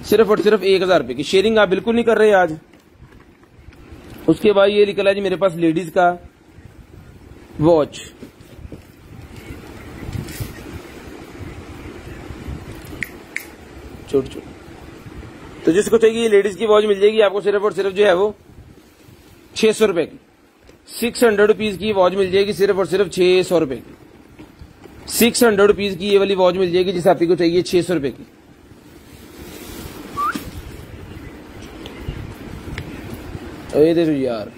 सिर्फ और सिर्फ 1000 रुपए की। शेयरिंग आप बिल्कुल नहीं कर रहे आज। उसके बाद ये निकला जी मेरे पास लेडीज का वॉच। छोट छोट, तो जिसको चाहिए लेडीज की वॉच मिल जाएगी आपको सिर्फ और सिर्फ जो है वो 600 रुपए की। 600 रुपीज की वॉच मिल जाएगी सिर्फ और सिर्फ 600 रुपए की। 600 रुपीज की ये वाली वॉच मिल जाएगी जिस आपको चाहिए 600 रुपए की। ये देखो यार,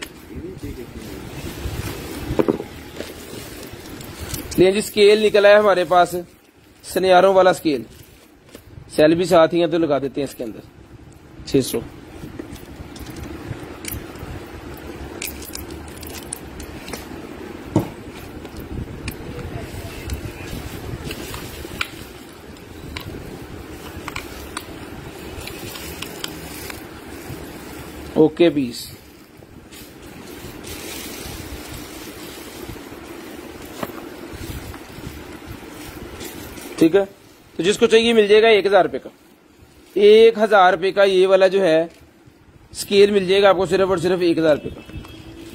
लेकिन जी स्केल निकला है हमारे पास, सनियारों वाला स्केल। सेल भी साथ ही है तो लगा देते हैं इसके अंदर 600। Okay piece. ठीक है, तो जिसको चाहिए मिल जाएगा 1000 रुपए का। 1000 रुपए का ये वाला जो है स्केल मिल जाएगा आपको सिर्फ और सिर्फ 1000 रुपए का।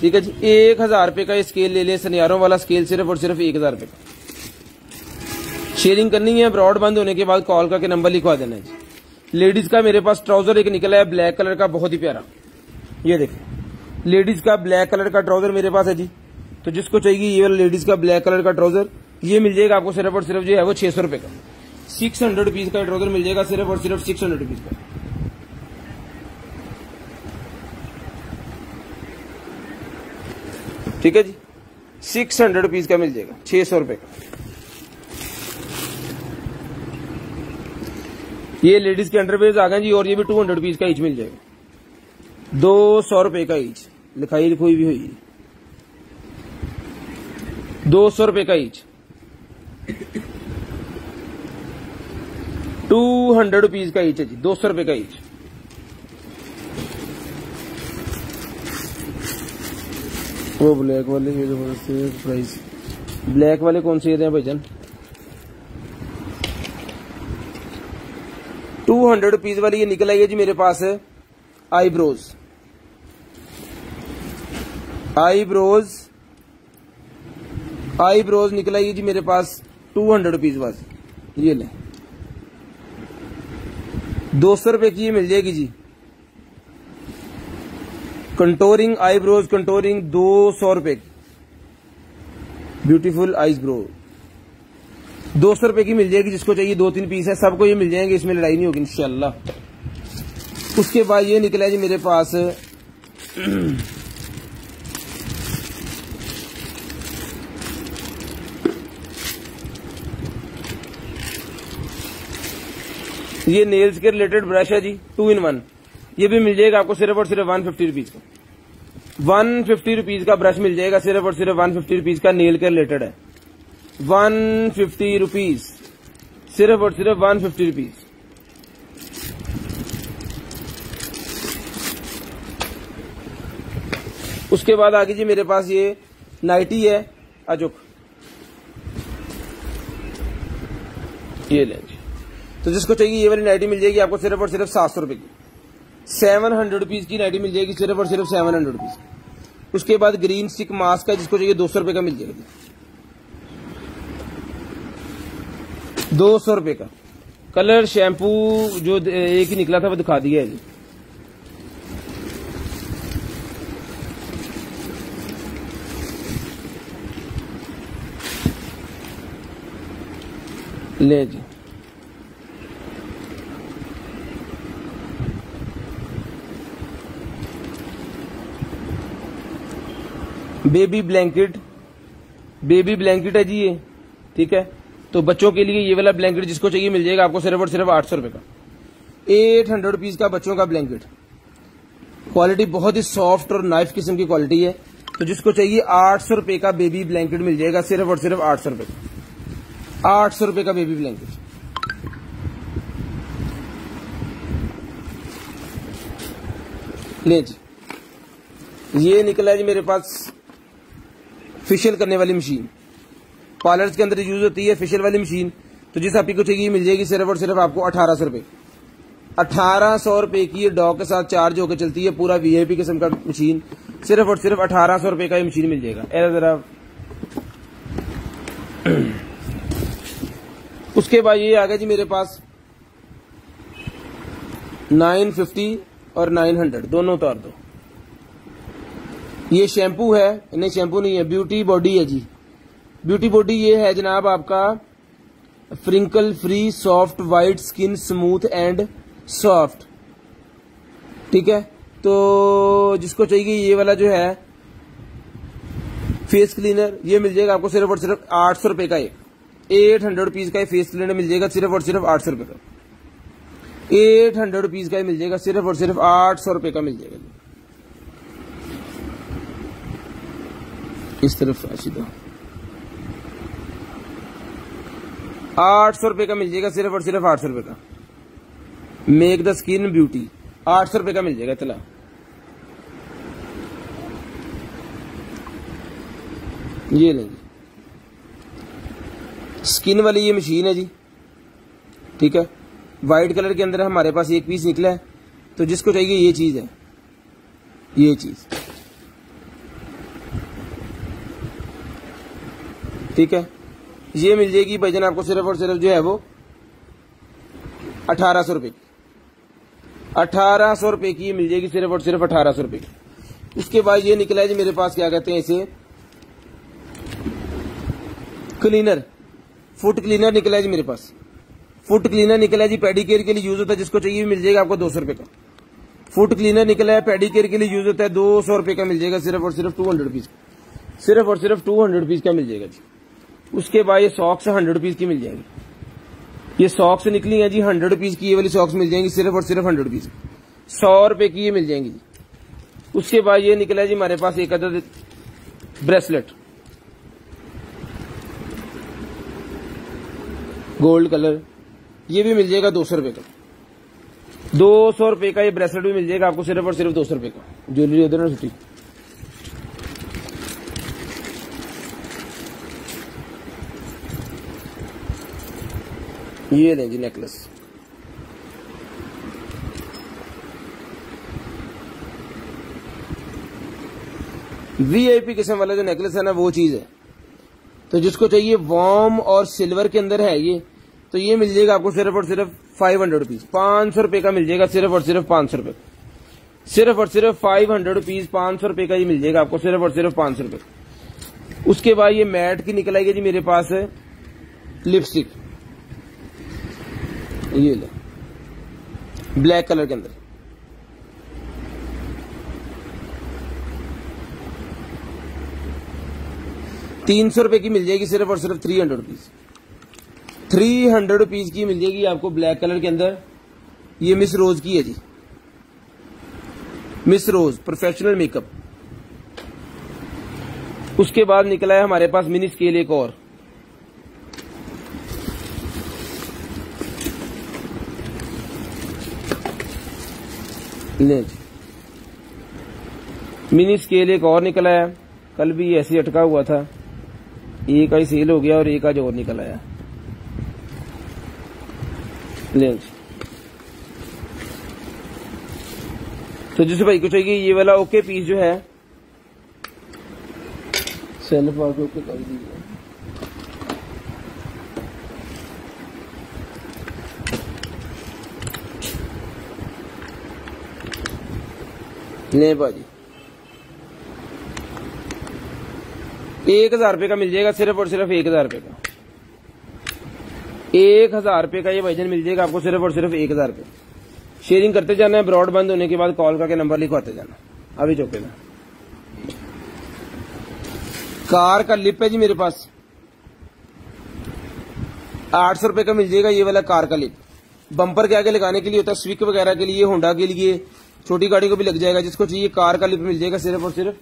ठीक है जी, 1000 रुपए का ये स्केल ले लें, सनियारों वाला स्केल सिर्फ और सिर्फ 1000 रुपए का। शेयरिंग करनी है, ब्रॉड बंद होने के बाद कॉल करके नंबर लिखवा देना है जी। लेडीज का मेरे पास ट्राउजर एक निकला है ब्लैक कलर का, बहुत ही प्यारा। ये देखिए लेडीज का ब्लैक कलर का ट्राउजर मेरे पास है जी। तो जिसको चाहिए ये वाला लेडीज का ब्लैक कलर का ट्राउजर ये मिल जाएगा आपको सिर्फ और सिर्फ जो है वो 600 रुपए का। 600 रुपीज का ट्राउजर मिल जाएगा सिर्फ और सिर्फ 600 रुपीज का। ठीक है जी, 600 रुपीज का मिल जाएगा, 600 रुपए का। ये लेडीज के अंडरवेयर आ गए जी, और ये भी 200 रुपीज का ईच मिल जाएगा। 200 रुपए का ईच, लिखाई लिखोई भी हुई, 200 रुपए का ईच। 200 रुपीज का ईच है जी, 200 रुपए का ईच। वो ब्लैक वाले ये जबरदस्त प्राइस, ब्लैक वाले कौन से हैं भाईजान? 200 रुपीज वाली ये निकल आई है जी मेरे पास है आईब्रोज, आईब्रोज निकल आई है जी मेरे पास 200 रुपीज बस। ये ले 200 रुपए की ये मिल जाएगी जी। कंटोरिंग आईब्रोज, कंटोरिंग 200 रुपए की, ब्यूटीफुल आईब्रो 200 रुपए की मिल जाएगी। जिसको चाहिए 2-3 पीस है, सबको ये मिल जाएंगे, इसमें लड़ाई नहीं होगी इंशाल्लाह। उसके बाद ये निकला जी मेरे पास ये नेल्स के रिलेटेड ब्रश है जी, 2 in 1। ये भी मिल जाएगा आपको सिर्फ और सिर्फ 150 रुपीज का। 150 रुपीज का ब्रश मिल जाएगा, सिर्फ और सिर्फ 150 रुपीज का, नेल के रिलेटेड है। 150 रुपीज, सिर्फ और सिर्फ 150 रुपीज। उसके बाद आगे जी मेरे पास ये नाइटी है अजुक, ये लें जी। तो जिसको चाहिए ये वाली नाइटी मिल जाएगी आपको सिर्फ और सिर्फ 700 रुपए की, 700 रुपीज की नाइटी मिल जाएगी, सिर्फ और सिर्फ 700 रुपीज। उसके बाद ग्रीन स्टिक मास्क है, जिसको चाहिए 200 रुपए का मिल जाएगा, 200 रुपए का। कलर शैम्पू जो एक ही निकला था वो दिखा दिया है जी। ले जी, बेबी ब्लैंकेट, बेबी ब्लैंकेट है जी ये, ठीक है। तो बच्चों के लिए ये वाला ब्लैंकेट जिसको चाहिए मिल जाएगा आपको सिर्फ और सिर्फ 800 रुपए का, 800 रुपीज का बच्चों का ब्लैंकेट। क्वालिटी बहुत ही सॉफ्ट और नाइफ किस्म की क्वालिटी है। तो जिसको चाहिए 800 रुपए का बेबी ब्लैंकेट मिल जाएगा, सिर्फ और सिर्फ 800 रुपए का, 800 रुपए का बेबी ब्लैंकेट। ले जी, ये निकला है जी मेरे पास फेशियल करने वाली मशीन, पार्लर्स के अंदर यूज होती है फेशियल वाली मशीन। तो जिस आपकी को चाहिए मिल जाएगी सिर्फ और सिर्फ आपको 1800 रुपए, 1800 रुपए की ये डॉग के साथ चार्ज होकर चलती है, पूरा वीआईपी किस्म का मशीन, सिर्फ और सिर्फ 1800 रुपए का ये मशीन मिल जाएगा। जरा उसके बाद ये आ गया जी मेरे पास 950 और 900 दोनों उतार दो। ये शैम्पू है, नहीं शैम्पू नहीं है, ब्यूटी बॉडी है जी। ब्यूटी बॉडी ये है जनाब आपका wrinkle free soft white skin smooth and soft, ठीक है। तो जिसको चाहिए ये वाला जो है फेस क्लीनर, ये मिल जाएगा आपको सिर्फ और सिर्फ 800 रुपए का, 800 रुपीज का फेस क्लीनर मिल जाएगा, सिर्फ और सिर्फ 800 रुपए का, 800 रुपीज का मिल जाएगा, सिर्फ और सिर्फ 800 रुपए का मिल जाएगा। इस तरफ सीधा 800 रुपए का मिल जाएगा, सिर्फ और सिर्फ 800 रुपए का। मेक द स्किन ब्यूटी 800 रुपए का मिल जाएगा। चला ये लेंगे, स्किन वाली ये मशीन है जी, ठीक है। व्हाइट कलर के अंदर हमारे पास एक पीस निकला है। तो जिसको चाहिए ये चीज है, ये चीज, ठीक है। ये मिल जाएगी भाईजान आपको सिर्फ और सिर्फ जो है वो 1800 रुपए की, 1800 रुपए की मिल जाएगी, सिर्फ और सिर्फ 1800 रुपए की। उसके बाद ये निकला है जी मेरे पास, क्या कहते हैं इसे, क्लीनर, फुट क्लीनर निकला है जी मेरे पास। फुट क्लीनर निकला है जी, पेडिकेयर के लिए यूज होता है, जिसको चाहिए मिल जाएगा आपको 200 रुपए का। फुट क्लीनर निकला है, पेडिकेयर के लिए यूज होता है, 200 रुपए का मिल जाएगा, सिर्फ और सिर्फ 200 रुपीज, सिर्फ और सिर्फ 200 रुपीज का मिल जाएगा जी। उसके बाद ये सॉक्स 100 रुपीज की मिल जाएगी। ये सॉक्स निकली है जी 100 रुपीज की, ये वाली सॉक्स मिल जाएंगी, सिर्फ और सिर्फ 100 रुपीज, 100 रुपए की ये मिल जाएंगी जी। उसके बाद ये निकला जी हमारे पास एक अदद ब्रेसलेट गोल्ड कलर, ये भी मिल जाएगा 200 रुपए का। 200 रुपए का ये ब्रेसलेट भी मिल जाएगा आपको सिर्फ और सिर्फ 200 रुपए का। ज्वेलरी उधर ना छुट्टी। ये लें जी नेकलेस, वीआईपी किस्म वाला जो नेकलेस है ना वो चीज है। तो जिसको चाहिए वार्म और सिल्वर के अंदर है ये, तो ये मिल जाएगा आपको सिर्फ और सिर्फ 500 रुपीज, 500 रुपए का मिल जाएगा सिर्फ और सिर्फ 500 रुपए, सिर्फ और सिर्फ 500 रुपीज, 500 रुपए का ये मिल जाएगा आपको सिर्फ और सिर्फ 500 रुपए। उसके बाद ये मैट की निकल आएगी जी मेरे पास है लिपस्टिक, ये ले ब्लैक कलर के अंदर, ₹300 की मिल जाएगी सिर्फ और सिर्फ 300 रुपीज, 300 रुपीज की मिल जाएगी आपको ब्लैक कलर के अंदर। ये मिस रोज की है जी, मिस रोज प्रोफेशनल मेकअप। उसके बाद निकला है हमारे पास मिनी स्केल एक और, ले मिनी स्केल एक और निकला है। कल भी ऐसे अटका हुआ था, एक का ही सेल हो गया और एक आज और निकल आया। ले तो जिस भाई को चाहिए ये वाला ओके पीस जो है सेल्फ आके ओके कर दीजिए। ले भाजी 1000 रुपए का मिल जाएगा सिर्फ और सिर्फ 1000 रुपए का, 1000 रुपए का ये भाईजान मिल जाएगा आपको सिर्फ और सिर्फ 1000 रुपए। शेयरिंग करते जाना है, ब्रॉड बंद होने के बाद कॉल करके नंबर लिखवाते जाना। अभी चौके में कार का लिप है जी मेरे पास, 800 रुपए का मिल जाएगा ये वाला कार का लिप। बम्पर के आगे लगाने के लिए होता है, स्विक वगैरह के लिए, होंडा के लिए, छोटी गाड़ी को भी लग जाएगा। जिसको चाहिए कार का लिप मिल जाएगा सिर्फ और सिर्फ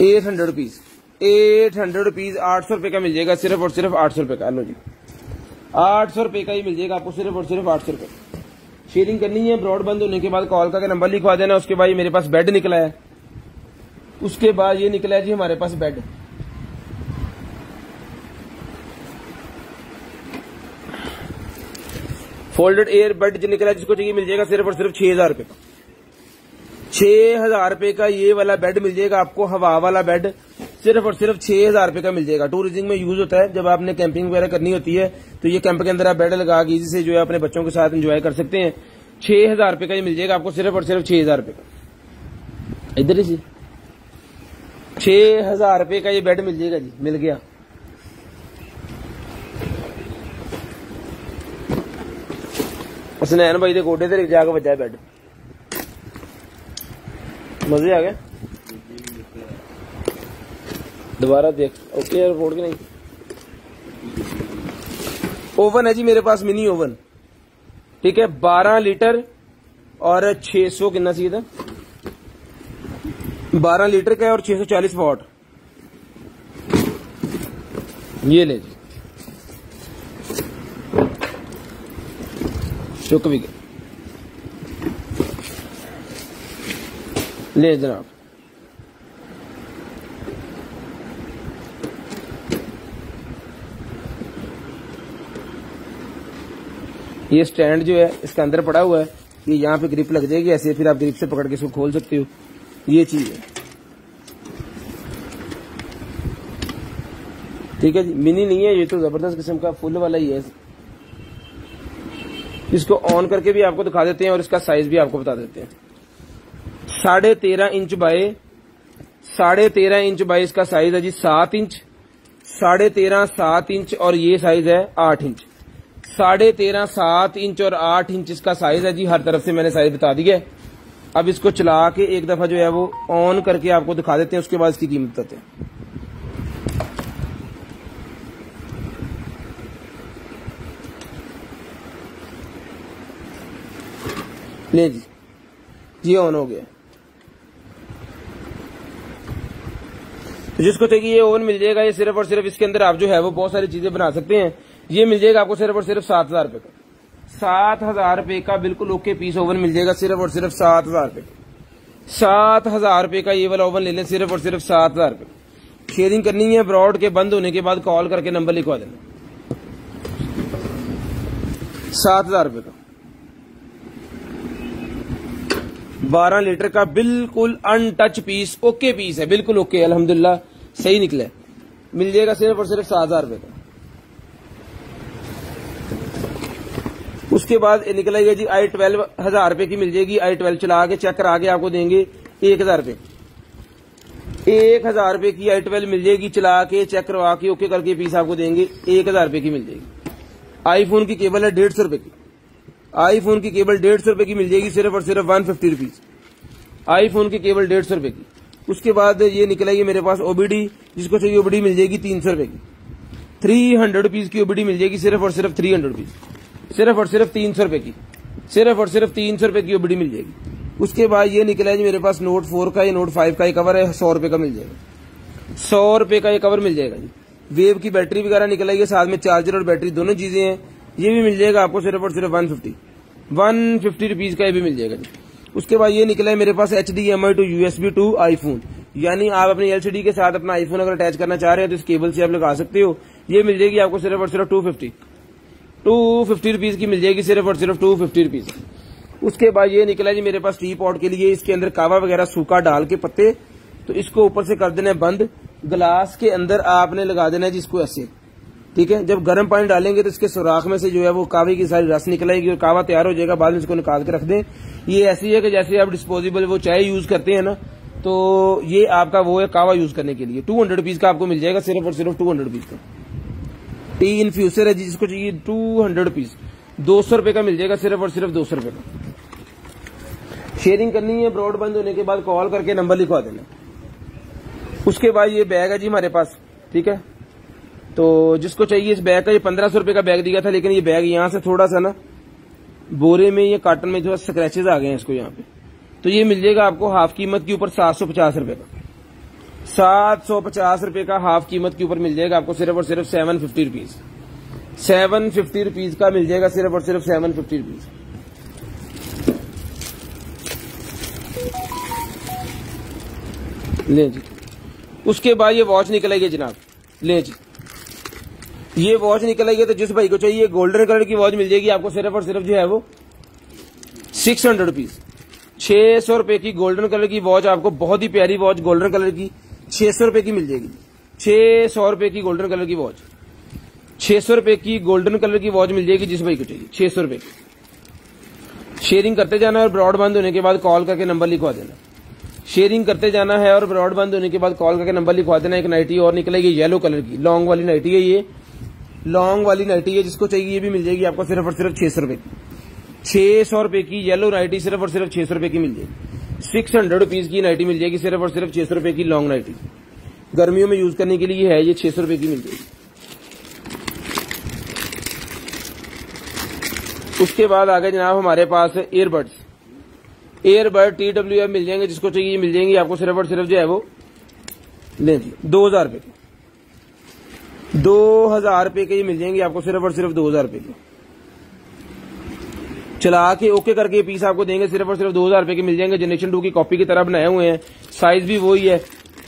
800 रुपीज, 800 रुपीज, 800 रुपए का मिल जाएगा सिर्फ और सिर्फ 800 रुपए का। लो जी 800 रुपए का ही मिल जाएगा आपको सिर्फ और सिर्फ 800 रुपए। शेयरिंग करनी है, ब्रॉड बंद होने के बाद कॉल करके नंबर लिखवा देना। उसके बाद ये मेरे पास बेड निकला है, उसके बाद ये निकला है जी हमारे पास बेड, फोल्डेड एयर बेड जो निकला है, जिसको चाहिए मिल जाएगा सिर्फ और सिर्फ 6000 रुपए का। 6000 रुपए का ये वाला बेड मिल जाएगा आपको, हवा वाला बेड सिर्फ और सिर्फ 6000 रुपए का मिल जाएगा। टूरिज्म में यूज होता है, जब आपने कैंपिंग वगैरह करनी होती है तो ये कैंप के अंदर आप बेड लगा के इजी से जो है अपने बच्चों के साथ एंजॉय कर सकते हैं। 6000 रुपए का ये मिल जाएगा आपको सिर्फ और सिर्फ 6000 रुपए का। इधर ही 6000 रुपए का ये बेड मिल जाएगा जी, मिल गया। उसने भाई दे गोडे ते जाके बजा बेड, मजे आ गए। दोबारा देख ओके रिपोर्ट की नहीं। ओवन है जी मेरे पास, मिनी ओवन, ठीक है, 12 लीटर और 600 कितना चाहिए था, 12 लीटर का है और 640 वॉट। ये ले जी चुक भी गए, ले जनाब। ये स्टैंड जो है इसके अंदर पड़ा हुआ है, ये यहाँ पे ग्रिप लग जाएगी ऐसे, फिर आप ग्रिप से पकड़ के इसको खोल सकते हो। ये चीज है, ठीक है जी। मिनी नहीं है ये, तो जबरदस्त किस्म का फुल वाला ही है। इसको ऑन करके भी आपको दिखा देते हैं और इसका साइज भी आपको बता देते हैं। 13.5 इंच बाय 13.5 इंच बाय इसका साइज है जी 7 इंच, 13.5 7 इंच और ये साइज है 8 इंच। 13.5 7 इंच और 8 इंच इसका साइज है जी। हर तरफ से मैंने साइज बता दिया है। अब इसको चला के एक दफा जो है वो ऑन करके आपको दिखा देते हैं, उसके बाद इसकी कीमत बताते हैं। ले जी ये ऑन हो गया। जिसको चाहिए ये ओवन मिल जाएगा। ये सिर्फ और सिर्फ इसके अंदर आप जो है वो बहुत सारी चीजें बना सकते हैं। ये मिल जाएगा आपको सिर्फ और सिर्फ 7,000 रुपए का। 7,000 रुपए का बिल्कुल ओके पीस ओवन मिल जाएगा सिर्फ और सिर्फ 7,000 रुपए। 7,000 रुपए का ये वाला ओवन ले लें सिर्फ और सिर्फ 7,000 रुपए। शेयरिंग करनी है ब्रॉड के बंद होने के बाद कॉल करके नंबर लिखवा देना। 7,000 रुपए का 12 लीटर का बिल्कुल अनटच पीस ओके पीस है, बिल्कुल ओके, अल्हम्दुलिल्लाह सही निकला है। मिल जाएगा सिर्फ और सिर्फ 7,000 रुपए का। उसके बाद निकला जी i12 1,000 रुपए की मिल जाएगी। i12 चला के चेक करा के आपको देंगे 1,000 रुपए। 1,000 रुपए की i12 मिल जाएगी, चला के चेक करवा के ओके करके पीस आपको देंगे 1,000 रुपए की मिल जाएगी। आईफोन की केबल है 150 रुपए की। आईफोन की केबल 150 रुपए की मिल जाएगी सिर्फ और सिर्फ 150 रुपीज। आईफोन की केबल 150 रुपए की। उसके बाद ये निकला ये मेरे पास ओबीडी, जिसको चाहिए ओबीडी मिल जाएगी 300 रुपए की। 300 रुपीज की ओबीडी मिल जाएगी सिर्फ और सिर्फ 300 रुपीज, सिर्फ और सिर्फ 300 रुपए की, सिर्फ और सिर्फ 300 रुपए की ओबीडी मिल जाएगी। उसके बाद ये निकला है जी मेरे पास नोट 4 का, ये नोट 5 का ये कवर है 100 रुपए का मिल जाएगा। 100 रुपए का ये कवर मिल जाएगा जी। वेव की बैटरी वगैरह निकल आई है, साथ में चार्जर और बैटरी दोनों चीजें हैं। ये भी मिल जाएगा आपको सिर्फ और सिर्फ 150 रुपीज का ये भी मिल जाएगा जी। उसके बाद ये निकला है मेरे पास HDMI to USB to iPhone, यानी आप अपनी LCD के साथ अपना आईफोन अगर अटैच करना चाह रहे हैं तो इस केबल से आप लगा सकते हो। ये मिल जाएगी आपको सिर्फ और सिर्फ 250 रुपीज की मिल जाएगी, सिर्फ और सिर्फ 250 रुपीज। उसके बाद ये निकला जी मेरे पास टी पॉट के लिए, इसके अंदर कावा वगैरह सूखा डाल के पत्ते, तो इसको ऊपर से कर देना है बंद। ग्लास के अंदर आपने लगा देना है जिसको ऐसे, ठीक है। जब गर्म पानी डालेंगे तो इसके सुराख में से जो है वो कावे की सारी रस निकलेगी और कावा तैयार हो जाएगा। बाद में इसको निकाल के रख दें। ये ऐसी है कि जैसे आप डिस्पोजेबल वो चाय यूज करते हैं ना, तो ये आपका वो है कावा यूज करने के लिए। 200 रुपीज का आपको मिल जाएगा सिर्फ और सिर्फ 200 रुपीज का। टी इन्फ्यूजर है जिसको चाहिए 200 रुपीज, 200 रुपए का मिल जाएगा सिर्फ और सिर्फ 200 रुपए का। शेयरिंग करनी है ब्रॉड बंद होने के बाद कॉल करके नंबर लिखवा देना। उसके बाद ये बैग है जी हमारे पास, ठीक है। तो जिसको चाहिए इस बैग का, ये 1500 रुपए का बैग दिया था, लेकिन ये बैग यहाँ से थोड़ा सा ना बोरे में, ये कार्टन में जो स्क्रैचेस आ गए हैं इसको यहाँ पे, तो ये मिल जाएगा आपको हाफ कीमत के ऊपर 750 रुपए का। 750 रुपए का हाफ कीमत के ऊपर मिल जाएगा आपको सिर्फ और सिर्फ 750 रुपीज। 750 रुपीज का मिल जाएगा सिर्फ और सिर्फ 750 रुपीज। ले जी। उसके बाद ये वॉच निकल आई है जनाब, ले जी ये वॉच निकल आई है। तो जिस भाई को चाहिए गोल्डन कलर की वॉच मिल जाएगी आपको सिर्फ और सिर्फ जो है वो 600 रुपीज। 600 रुपए की गोल्डन कलर की वॉच आपको, बहुत ही प्यारी वॉच गोल्डन कलर की 600 रुपए की मिल जाएगी। 600 रुपए की गोल्डन कलर की वॉच, 600 रुपए की गोल्डन कलर की वॉच मिल जाएगी जिस भाई को चाहिए 600 रुपए की। शेयरिंग करते जाना और ब्रॉड बंद होने के बाद कॉल करके नंबर लिखवा देना। शेयरिंग करते जाना है और ब्रॉड बंद होने के बाद कॉल करके नंबर लिखवा देना। एक नाइटी और निकलेगी येलो कलर की, लॉन्ग वाली नाइटी है, ये लॉन्ग वाली नाइटी है। जिसको चाहिए ये भी मिल जाएगी आपको सिर्फ और सिर्फ 600 रुपए की। 600 रुपए की येलो नाइटी सिर्फ और सिर्फ 600 रुपए की मिल जाएगी। 600 रुपीज की नाइटी मिल जाएगी सिर्फ और सिर्फ 600 रुपए की। लॉन्ग नाइटी गर्मियों में यूज करने के लिए है, ये 600 रुपए की मिल जाएगी। उसके बाद आगे जनाब हमारे पास ईयरबड्स, ईयरबड TWM मिल जाएंगे। जिसको चाहिए मिल जाएंगे आपको सिर्फ और सिर्फ जो है वो ले जी 2000 रुपए के। 2000 रुपए के ये मिल जाएंगे आपको सिर्फ और सिर्फ 2000 रुपए के। चला के ओके करके पीस आपको देंगे सिर्फ और सिर्फ 2000 रुपए के मिल जाएंगे। जनरेशन 2 की कॉपी की तरह बनाए हुए हैं, साइज भी वही है,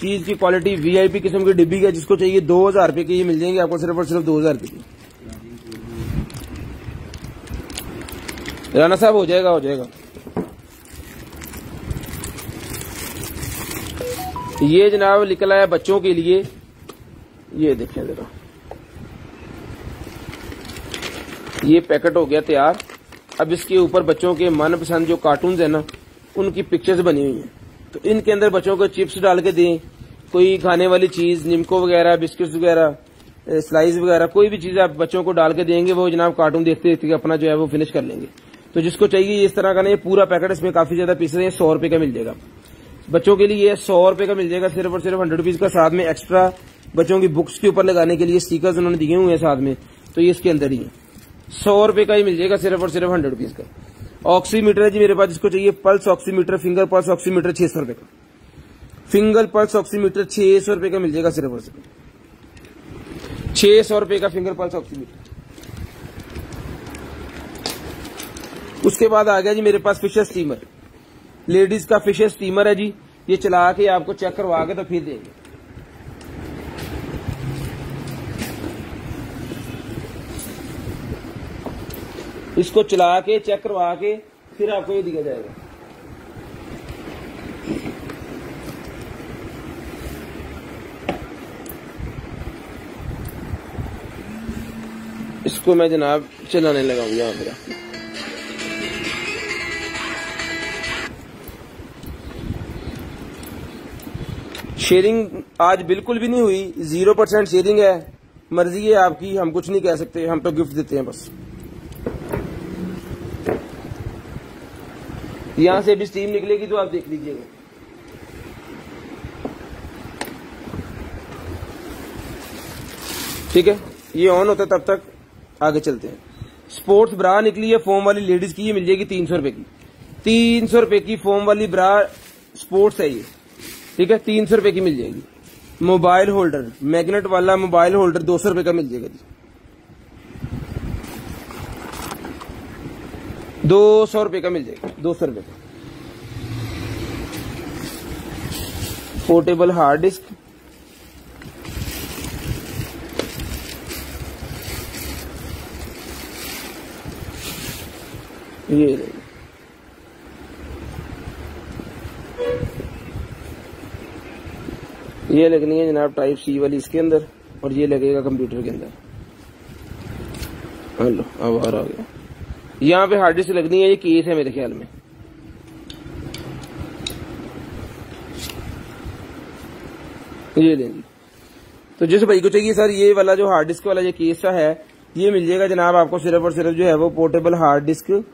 चीज की क्वालिटी VIP किस्म की डिब्बी है। जिसको चाहिए 2000 रुपए के ये मिल जाएंगे आपको सिर्फ और सिर्फ 2000 रुपए की। राना साहब हो जाएगा, हो जाएगा। ये जनाब निकला है बच्चों के लिए, ये देखें जरा, ये पैकेट हो गया तैयार। अब इसके ऊपर बच्चों के मनपसंद जो कार्टून्स है ना, उनकी पिक्चर्स बनी हुई हैं। तो इनके अंदर बच्चों को चिप्स डाल के दें, कोई खाने वाली चीज, निमको वगैरह, बिस्किट्स वगैरह, स्लाइस वगैरह, कोई भी चीज आप बच्चों को डाल के देंगे, वो जनाब कार्टून देखते देखते अपना जो है वो फिनिश कर लेंगे। तो जिसको चाहिए इस तरह का ना, ये पूरा पैकेट, इसमें काफी ज्यादा पीसेस हैं, 100 रुपए का मिल जाएगा बच्चों के लिए। 100 रुपए का मिल जाएगा सिर्फ और सिर्फ 100 रुपीज का। साथ में एक्स्ट्रा बच्चों की बुक्स के ऊपर लगाने के लिए स्टिकर्स उन्होंने दिए हुए हैं साथ में, तो ये इसके अंदर ही है। 100 रुपए का ही मिल जाएगा सिर्फ और सिर्फ 100 रुपीज का। ऑक्सीमीटर है जी मेरे पास, जिसको चाहिए pulse oximeter, finger pulse oximeter 600 रुपए का। फिंगर पल्स ऑक्सीमीटर 600 रुपए का मिल जाएगा सिर्फ और सिर्फ 600 रुपए का फिंगर पल्स ऑक्सीमीटर। उसके बाद आ गया जी मेरे पास फिशर स्टीमर, लेडीज का फिशर स्टीमर है जी। ये चला के आपको चेक करवा के तो फिर देंगे। इसको चला के चेक करवा के फिर आपको ये दिया जाएगा। इसको मैं जनाब चलाने लगाऊंगा यहाँ पर। शेयरिंग आज बिल्कुल भी नहीं हुई, 0% शेयरिंग है। मर्जी है आपकी, हम कुछ नहीं कह सकते, हम तो गिफ्ट देते हैं बस। यहां से भी स्टीम निकलेगी तो आप देख लीजिएगा। ठीक है, ये ऑन होता है तब तक आगे चलते हैं। स्पोर्ट्स ब्रा निकली है फोम वाली लेडीज की, ये मिल जाएगी 300 रुपए की। 300 रुपए की फोम वाली ब्रा स्पोर्ट्स है ये। ठीक है, 300 रुपए की मिल जाएगी। मोबाइल होल्डर, मैग्नेट वाला मोबाइल होल्डर 200 रुपए का मिल जाएगा जी। 200 रुपए का मिल जाएगा, 200 रुपए का। पोर्टेबल हार्ड डिस्क, ये लगनी है जनाब टाइप सी वाली इसके अंदर, और ये लगेगा कंप्यूटर के अंदर। हेलो, अब बाहर आ गया। यहाँ पे हार्ड डिस्क लगनी है, ये केस है मेरे ख्याल में। ये लेंगे तो जिस भाई को चाहिए सर ये वाला जो हार्ड डिस्क वाला ये केस है, ये मिल जाएगा जनाब आपको सिर्फ और सिर्फ जो है वो पोर्टेबल हार्ड डिस्क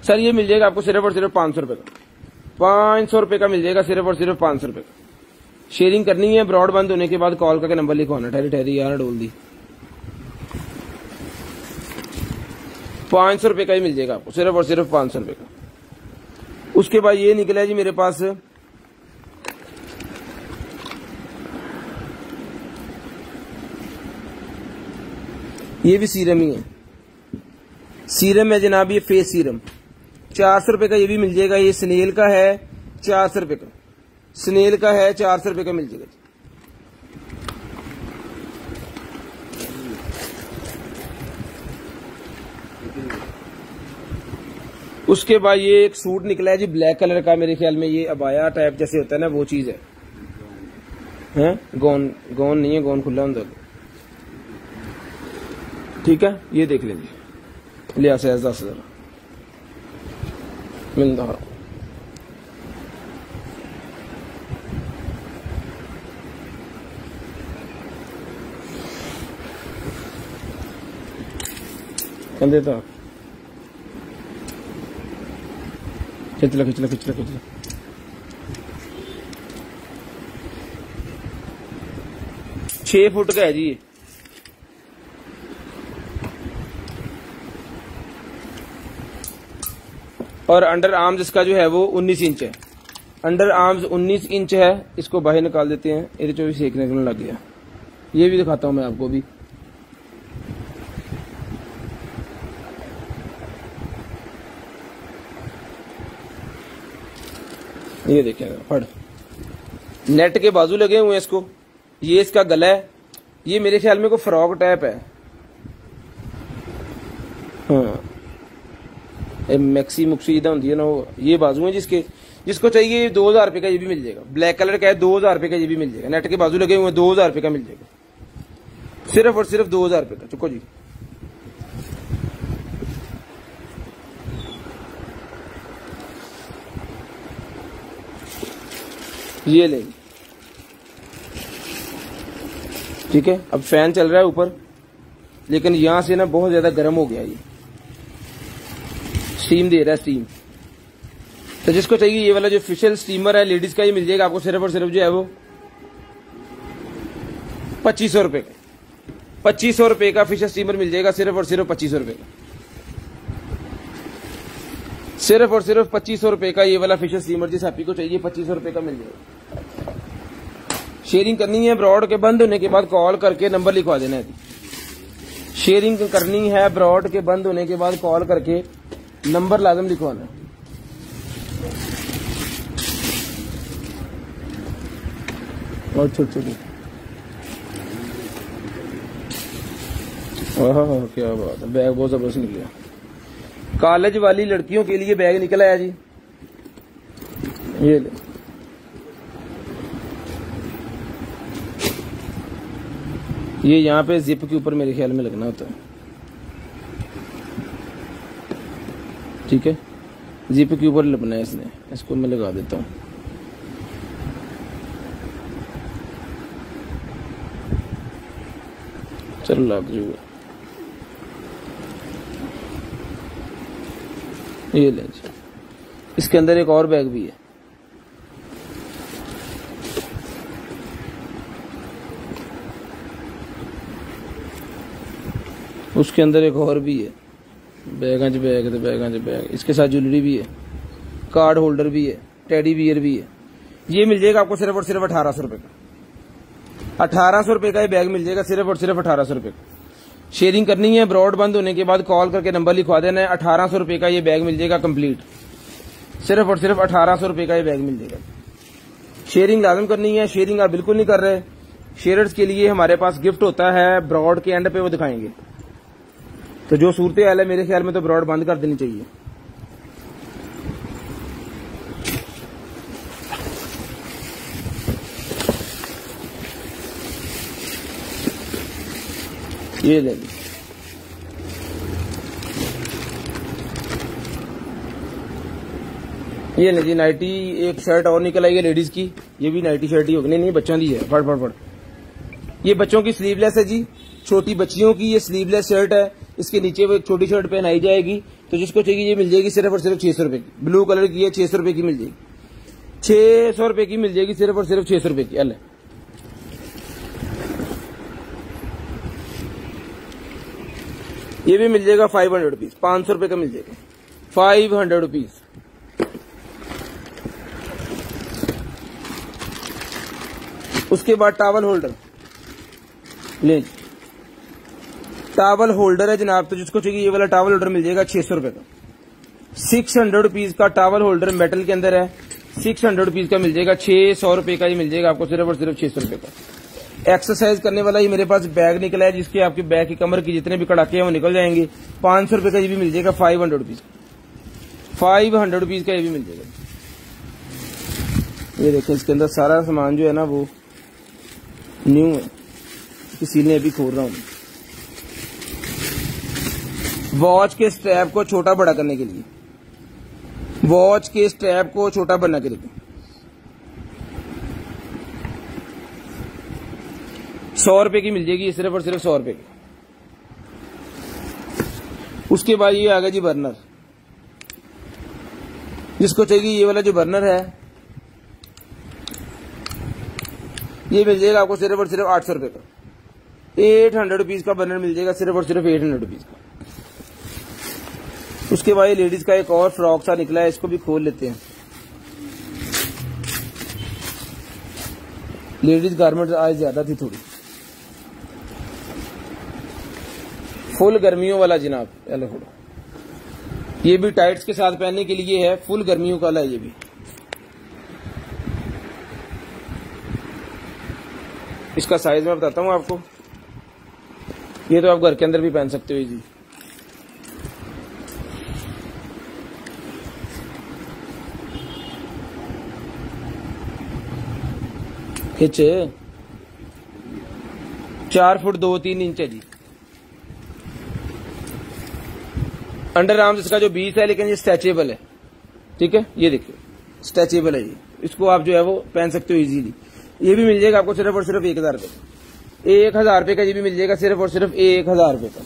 सर ये मिल जाएगा आपको सिर्फ और सिर्फ 500 रुपए का। 500 रुपए का मिल जाएगा सिर्फ और सिर्फ 500 रुपए का। शेयरिंग करनी है, ब्रॉड बंद होने के बाद कॉल करके नंबर लिखवाना। ठहरी ठहरी यार डोल दी। 500 रुपए का ही मिल जाएगा आपको सिर्फ और सिर्फ 500 रुपए का। उसके बाद ये निकला है जी मेरे पास ये भी सीरम ही है। सीरम है जनाब, ये फेस सीरम 400 रुपए का ये भी मिल जाएगा। ये स्नेल का है 400 रुपए का, स्नेल का है 400 रुपए का मिल जाएगा। उसके बाद ये एक सूट निकला है जी ब्लैक कलर का, मेरे ख्याल में ये अबाया टाइप जैसे होता है ना वो चीज है। गोन गोन नहीं है, गोन खुला होता है। ठीक है, ये देख लीजिए, लिया से 10,000 मिलता है। क्या देता खिचला खिचला खिचला खिचला 6 फुट का है जी ये। और अंडर आर्म्स इसका जो है वो 19 इंच है। अंडर आर्म्स 19 इंच है। इसको बाहर निकाल देते हैं, ये तो भी सेकने के लग गया। ये भी दिखाता हूं मैं आपको भी। ये देखिएगा फड़, नेट के बाजू लगे हुए हैं इसको। ये इसका गला है, ये मेरे ख्याल में कोई फ्रॉक टाइप है। हाँ, मैक्सी मुक्सी इधर होती है ना वो। ये बाजू है जिसके, जिसको चाहिए 2000 रुपए का ये भी मिल जाएगा। ब्लैक कलर का है, 2000 रुपए का ये भी मिल जाएगा। नेट के बाजू लगे हुए हैं, 2000 रुपए का मिल जाएगा। सिर्फ और सिर्फ 2000 रुपए का। चुको जी, ये लेंगे। ठीक है, अब फैन चल रहा है ऊपर, लेकिन यहां से ना बहुत ज्यादा गर्म हो गया, ये स्टीम दे रहा है, स्टीम। तो जिसको चाहिए ये वाला जो फिशल स्टीमर है लेडीज का, ये मिल जाएगा आपको सिर्फ और सिर्फ जो है वो 2500 रुपए का। 2500 रुपए का फिशल स्टीमर मिल जाएगा सिर्फ और सिर्फ 2500 रुपए का। सिर्फ और सिर्फ 2500 रुपए का ये वाला फिशर स्टीमर जिस हैप्पी को चाहिए 2500 रुपए का मिल जाएगा। शेयरिंग करनी है ब्रॉड के बंद होने के बाद कॉल करके नंबर लिखवा देना है। शेयरिंग करनी है ब्रॉड के बंद होने के बाद कॉल करके नंबर लाजम लिखवाना है। और छोटी छोटी क्या बात है, बैग बहुत जबरदस्त निकला। कॉलेज वाली लड़कियों के लिए बैग निकला है जी, ये ले। ये यहाँ पे जिप के ऊपर मेरे ख्याल में लगना होता है, ठीक है, जिप के ऊपर लगना है इसने। इसको मैं लगा देता हूँ। चलो लग जाएगा। ये ले जी। इसके अंदर एक और बैग भी है। उसके अंदर एक और भी है। बैग बैग तो बैग। इसके साथ ज्वेलरी भी है, कार्ड होल्डर भी है, टेडी बियर भी है। ये मिल जाएगा आपको सिर्फ और सिर्फ 1800 रुपए का। 1800 रुपए का ये बैग मिल जाएगा सिर्फ और सिर्फ 1800 रुपए का। शेयरिंग करनी है ब्रॉड बंद होने के बाद कॉल करके नंबर लिखवा देना है। 1800 रुपए का ये बैग मिल जाएगा कंप्लीट। सिर्फ और सिर्फ 1800 रुपए का ये बैग मिल जाएगा। शेयरिंग लाजम करनी है। शेयरिंग आप बिल्कुल नहीं कर रहे, शेयरर्स के लिए हमारे पास गिफ्ट होता है, ब्रॉड के एंड पे वो दिखाएंगे। तो जो सूरत हाल है मेरे ख्याल में तो ब्रॉड बंद कर देनी चाहिए। ये ले ये ले जी नाइटी। एक शर्ट और निकल आई है लेडीज की। ये भी नाइटी शर्ट ही होगी। नहीं बच्चों की है। फट ये बच्चों की स्लीवलेस है जी। छोटी बच्चियों की ये स्लीवलेस शर्ट है। इसके नीचे वो एक छोटी शर्ट पहनाई जाएगी। तो जिसको चाहिए ये मिल जाएगी सिर्फ और सिर्फ 600 रुपए की। ब्लू कलर की है, 600 रुपए की मिल जाएगी। 600 रुपए की मिल जाएगी सिर्फ और सिर्फ 600 रुपए की। अल्ले ये भी मिल जाएगा 500 रुपीज। 500 रुपए का मिल जाएगा 500 रुपीज। उसके बाद टॉवल होल्डर ले। टॉवल होल्डर है जनाब, तो जिसको चाहिए ये वाला टॉवल होल्डर मिल जाएगा 600 रुपए का। 600 रुपीज का टॉवल होल्डर मेटल के अंदर है। 600 रुपीज का मिल जाएगा। 600 रुपए का ये मिल जाएगा आपको सिर्फ और सिर्फ 600 रुपए का। एक्सरसाइज करने वाला ये मेरे पास बैग निकला है जिसके आपके बैग की कमर की जितने भी कड़ाके हैं वो निकल जाएंगे। 500 रुपए का ये भी मिल जाएगा। 500 रुपीज 500 रुपीज का ये भी मिल जाएगा। ये देखें इसके अंदर सारा सामान जो है ना वो न्यू है, किसी ने अभी खोल रहा हूं। वॉच के स्ट्रैप को छोटा बड़ा करने के लिए, वॉच के स्ट्रैप को छोटा बनने के लिए 100 रुपए की मिल जाएगी सिर्फ और सिर्फ 100 रुपए की। उसके बाद ये आ गया जी बर्नर। जिसको चाहिए ये वाला जो बर्नर है ये मिल जाएगा आपको सिर्फ और सिर्फ 800 रुपए का। 800 रुपीज का बर्नर मिल जाएगा सिर्फ और सिर्फ 800 रुपीज का। उसके बाद लेडीज का एक और फ्रॉक सा निकला है, इसको भी खोल लेते हैं। लेडीज गारमेंट्स आज ज्यादा थी थोड़ी। फुल गर्मियों वाला जनाब, ये भी टाइट्स के साथ पहनने के लिए है। फुल गर्मियों का है ये भी। इसका साइज मैं बताता हूं आपको। ये तो आप घर के अंदर भी पहन सकते हो जी। खिंचे 4 फुट 2-3 इंच है जी। अंडर आर्म्स इसका जो 20 है, लेकिन ये स्ट्रेचेबल है। ठीक है, ये देखिए स्ट्रेचेबल है ये। इसको आप जो है वो पहन सकते हो इजीली। ये भी मिल जाएगा आपको सिर्फ और सिर्फ 1000 रुपए का। 1000 रुपए का ये भी मिल जाएगा सिर्फ और सिर्फ 1000 रुपए का।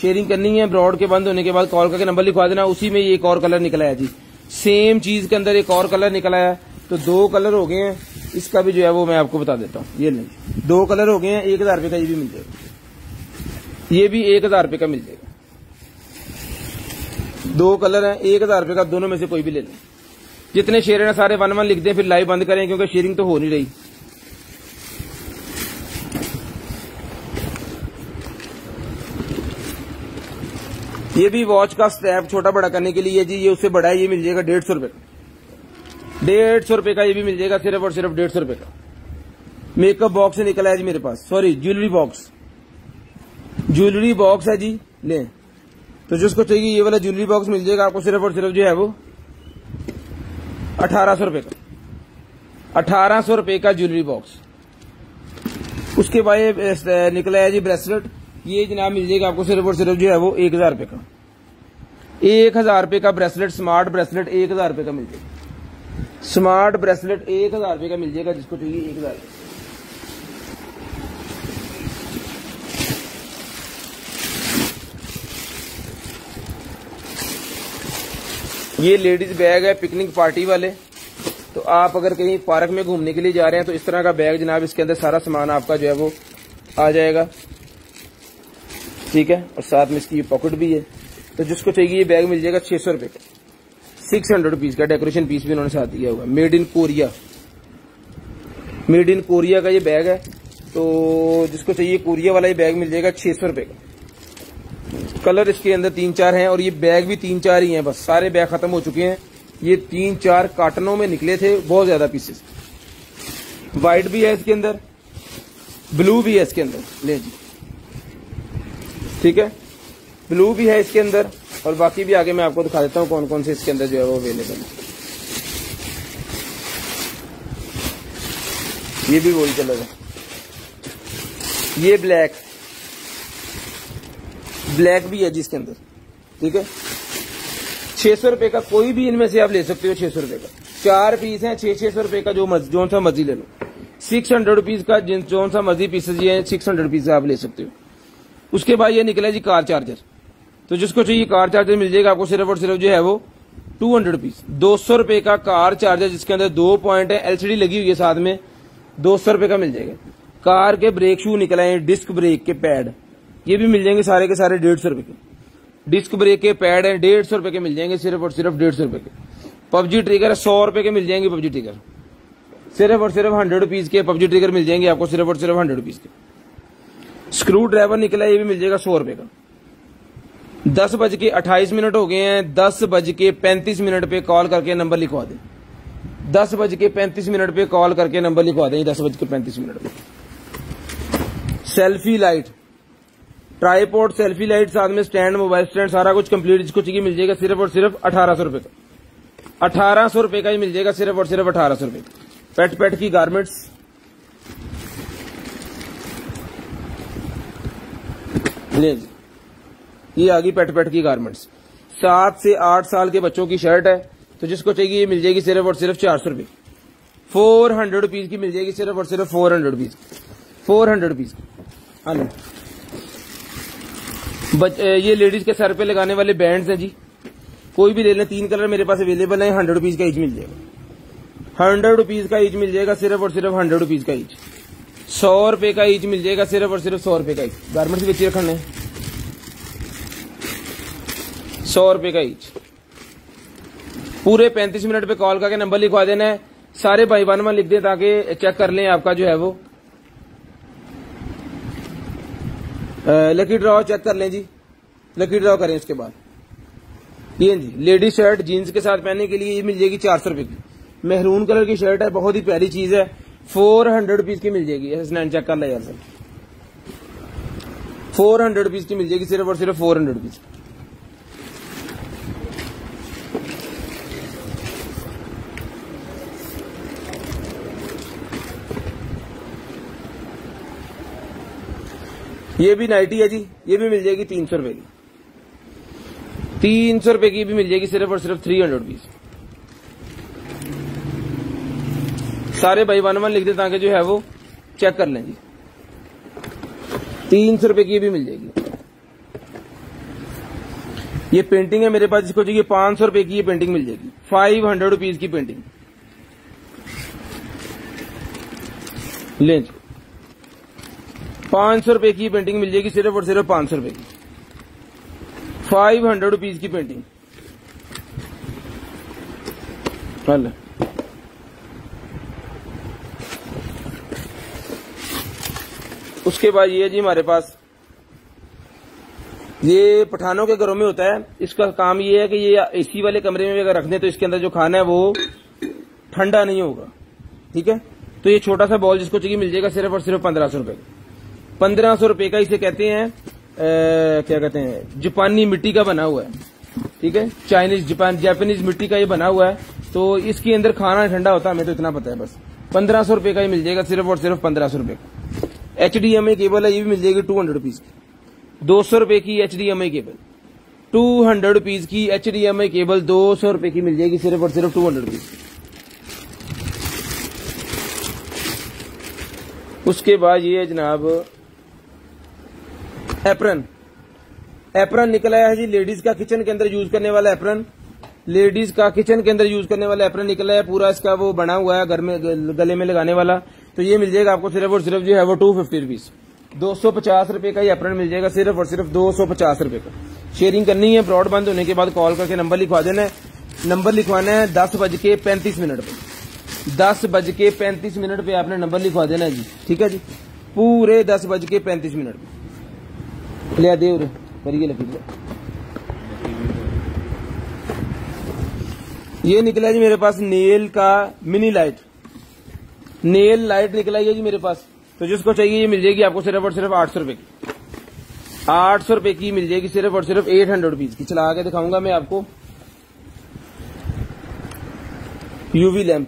शेयरिंग करनी है ब्रॉड के बंद होने के बाद कॉल करके नंबर लिखवा देना। उसी में ये एक और कलर निकला है जी। सेम चीज के अंदर एक और कलर निकला है, तो 2 कलर हो गए हैं। इसका भी जो है वो मैं आपको बता देता हूँ। ये नहीं 2 कलर हो गए हैं। 1000 रुपए का ये भी मिल जाएगा। ये भी 1000 रुपए का मिल जाएगा। दो कलर हैं, 1000 रुपए का, दोनों में से कोई भी ले लें। जितने शेयर हैं सारे 1 1 लिख दें, फिर लाइव बंद करें क्योंकि शेयरिंग तो हो नहीं रही। ये भी वॉच का स्ट्रैप छोटा बड़ा करने के लिए जी, ये उससे बड़ा है, ये मिल जाएगा 150 रुपए का। 150 रुपए का ये भी मिल जाएगा, सिर्फ और सिर्फ 150 रुपए का। मेकअप बॉक्स से निकला है जी मेरे पास, sorry jewellery box, jewellery box है जी, लें। तो जिसको चाहिए ये वाला ज्वेलरी बॉक्स मिल जाएगा आपको सिर्फ और सिर्फ जो है वो 1800 रुपए का। 1800 रुपए का ज्वेलरी बॉक्स। उसके बाद निकला है जी ब्रेसलेट, ये जनाब मिल जाएगा आपको सिर्फ और सिर्फ जो है वो 1000 रुपए का। 1000 रुपए का ब्रेसलेट, स्मार्ट ब्रेसलेट 1000 रुपए का मिल जाएगा। स्मार्ट ब्रेसलेट 1000 रुपए का मिल जाएगा, जिसको चाहिए 1000 रुपए। ये लेडीज बैग है पिकनिक पार्टी वाले। तो आप अगर कहीं पार्क में घूमने के लिए जा रहे हैं तो इस तरह का बैग जनाब, इसके अंदर सारा सामान आपका जो है वो आ जाएगा, ठीक है। और साथ में इसकी पॉकेट भी है। तो जिसको चाहिए ये बैग मिल जाएगा 600 रुपए का, 600 रुपीज का। डेकोरेशन पीस भी उन्होंने साथ दिया हुआ, made in Korea, made in Korea का ये बैग है। तो जिसको चाहिए कोरिया वाला ये बैग मिल जाएगा 600 रुपए का। कलर इसके अंदर 3-4 हैं और ये बैग भी 3-4 ही हैं, बस सारे बैग खत्म हो चुके हैं। ये 3-4 कार्टनों में निकले थे, बहुत ज्यादा पीसेस। व्हाइट भी है इसके अंदर, ब्लू भी है इसके अंदर, ले जी, ठीक है। ब्लू भी है इसके अंदर और बाकी भी आगे मैं आपको दिखा देता हूं कौन कौन से इसके अंदर जो है वो अवेलेबल है। ये भी वही कलर है, ये ब्लैक, ब्लैक भी है जिसके अंदर, ठीक है। 600 रुपए का कोई भी इनमें से आप ले सकते हो, 600 रुपए का। 4 पीस हैं, 600 रुपए का, जो सा मर्जी ले लो। 600 रुपीज का जो सा मर्जी पीसेज ये 600 रुपीज से आप ले सकते हो। उसके बाद ये निकला जी कार चार्जर। तो जिसको चाहिए कार चार्जर मिल जाएगा आपको सिर्फ और सिर्फ जो है वो 200 रुपीज। 200 रुपए का कार चार्जर जिसके अंदर 2 पॉइंट है, एलसीडी लगी हुई है साथ में, 200 रुपए का मिल जाएगा। कार के ब्रेक शू निकला है, डिस्क ब्रेक के पैड, ये भी मिल जाएंगे सारे के सारे 150 रुपए के। डिस्क ब्रेक के पैड है 150 रुपए के मिल जाएंगे, सिर्फ और सिर्फ 150 रुपए के। पबजी ट्रिगर 100 रुपए के मिल जाएंगे, पबजी ट्रिगर सिर्फ और सिर्फ 100 रुपीज के पबजी ट्रिगर मिल जाएंगे आपको, सिर्फ और सिर्फ 100 रुपीज के। स्क्रू ड्राइवर निकला है, ये भी मिल जाएगा 100 रुपए का। 10:28 हो गए हैं, 10:35 पे कॉल करके नंबर लिखवा दें। 10:35 पे कॉल करके नंबर लिखवा दें, 10:35 पे। Selfie light, tripod selfie light, साथ में स्टैंड, मोबाइल स्टैंड, सारा कुछ कंप्लीट जिसको चाहिए मिल जाएगा सिर्फ और सिर्फ 1800 रुपए का। 1800 रुपए का ही मिल जाएगा, सिर्फ और सिर्फ 1800 रुपए। पेट की गारमेंट्स, ले जी, ये आ गई पेट की गारमेंट्स। 7 से 8 साल के बच्चों की शर्ट है, तो जिसको चाहिए ये मिल जाएगी सिर्फ और सिर्फ 400 रुपए। 400 रुपीज की मिल जाएगी, सिर्फ और सिर्फ 400 रुपीज, 400 रुपीज। ये लेडीज के सर पे लगाने वाले बैंड्स हैं जी, कोई भी ले लें, 3 कलर मेरे पास अवेलेबल है। 100 रुपीज का ईच मिल जाएगा, 100 रुपीज का ईच मिल जाएगा, सिर्फ और सिर्फ 100 रुपीज का ईच। 100 रुपए का ईच मिल जाएगा, सिर्फ और सिर्फ 100 रुपए का ईच। गारमेंट्स बेची रखने 100 रुपए का ईच। पूरे 35 मिनट पे कॉल करके नंबर लिखवा देना है। सारे भाई 1 1 लिख दें ताकि चेक कर लें आपका जो है वो लकी ड्रॉ चेक कर लें जी, लकी ड्रॉ करें। इसके बाद ये जी लेडीज शर्ट जीन्स के साथ पहनने के लिए ये मिल जाएगी 400 रुपए की। मेहरून कलर की शर्ट है, बहुत ही प्यारी चीज है, 400 रुपीज की मिल जाएगी। स्नैन चेक कर ले यार सर, 400 रुपीज की मिल जाएगी, सिर्फ और सिर्फ 400 रुपीज। ये भी नाइटी है जी, ये भी मिल जाएगी 300 रुपए की। 300 रुपए की भी मिल जाएगी, सिर्फ और सिर्फ 300 रुपीज। सारे भाई 1 1 लिख दे ताकि जो है वो चेक कर लें जी। 300 रुपए की भी मिल जाएगी। ये पेंटिंग है मेरे पास, जिसको चाहिए 500 रुपए की ये पेंटिंग मिल जाएगी। 500 रुपीज की पेंटिंग लें जी। 500 रुपए की पेंटिंग मिल जाएगी, सिर्फ और सिर्फ 500 रुपए की। 500 रुपीज की पेंटिंग हल। उसके बाद ये जी हमारे पास, ये पठानों के घरों में होता है। इसका काम ये है कि ये एसी वाले कमरे में अगर रख दें तो इसके अंदर जो खाना है वो ठंडा नहीं होगा, ठीक है। तो ये छोटा सा बॉल जिसको चाहिए मिल जाएगा सिर्फ और सिर्फ 1500 रुपए। 1500 रुपए का इसे कहते हैं क्या कहते हैं, जापानी मिट्टी का बना हुआ है, ठीक है। जापानीज मिट्टी का ये बना हुआ है। तो इसके अंदर खाना ठंडा होता है, हमें तो इतना पता है बस। 1500 रुपए का ही मिल जाएगा सिर्फ और सिर्फ 1500 रुपए का। HDMI केबल है, ये भी मिल जाएगी 200 रुपीज की। 200 रुपए की HDMI केबल, 200 रुपीज की HDMI केबल 200 रुपए की मिल जाएगी सिर्फ और सिर्फ 200 रुपीज। उसके बाद ये जनाब एप्रन निकला है जी, लेडीज का किचन के अंदर यूज करने वाला एप्रन। लेडीज का किचन के अंदर यूज करने वाला एप्रन निकला है, पूरा इसका वो बना हुआ है घर में गले में लगाने वाला। तो ये मिल जाएगा आपको सिर्फ और सिर्फ जो है वो 250 रुपीज। 250 रुपए का ये एप्रन मिल जाएगा सिर्फ और सिर्फ 250 रुपए का। शेयरिंग करनी है, ब्रॉड बंद होने के बाद कॉल करके नंबर लिखवा देना है। नंबर लिखवाना है 10:35 पे। 10:35 पे आपने नंबर लिखवा देना है जी, ठीक है जी। पूरे 10:35 पे ले दे उरे करिए लकीर। ये निकला जी मेरे पास नेल का मिनी लाइट, नेल लाइट निकला है जी मेरे पास। तो जिसको चाहिए ये मिल जाएगी आपको सिर्फ और सिर्फ 800 रुपए की। 800 रुपए की मिल जाएगी सिर्फ और सिर्फ 800 रुपीज की। चला के दिखाऊंगा मैं आपको। यूवी लैंप,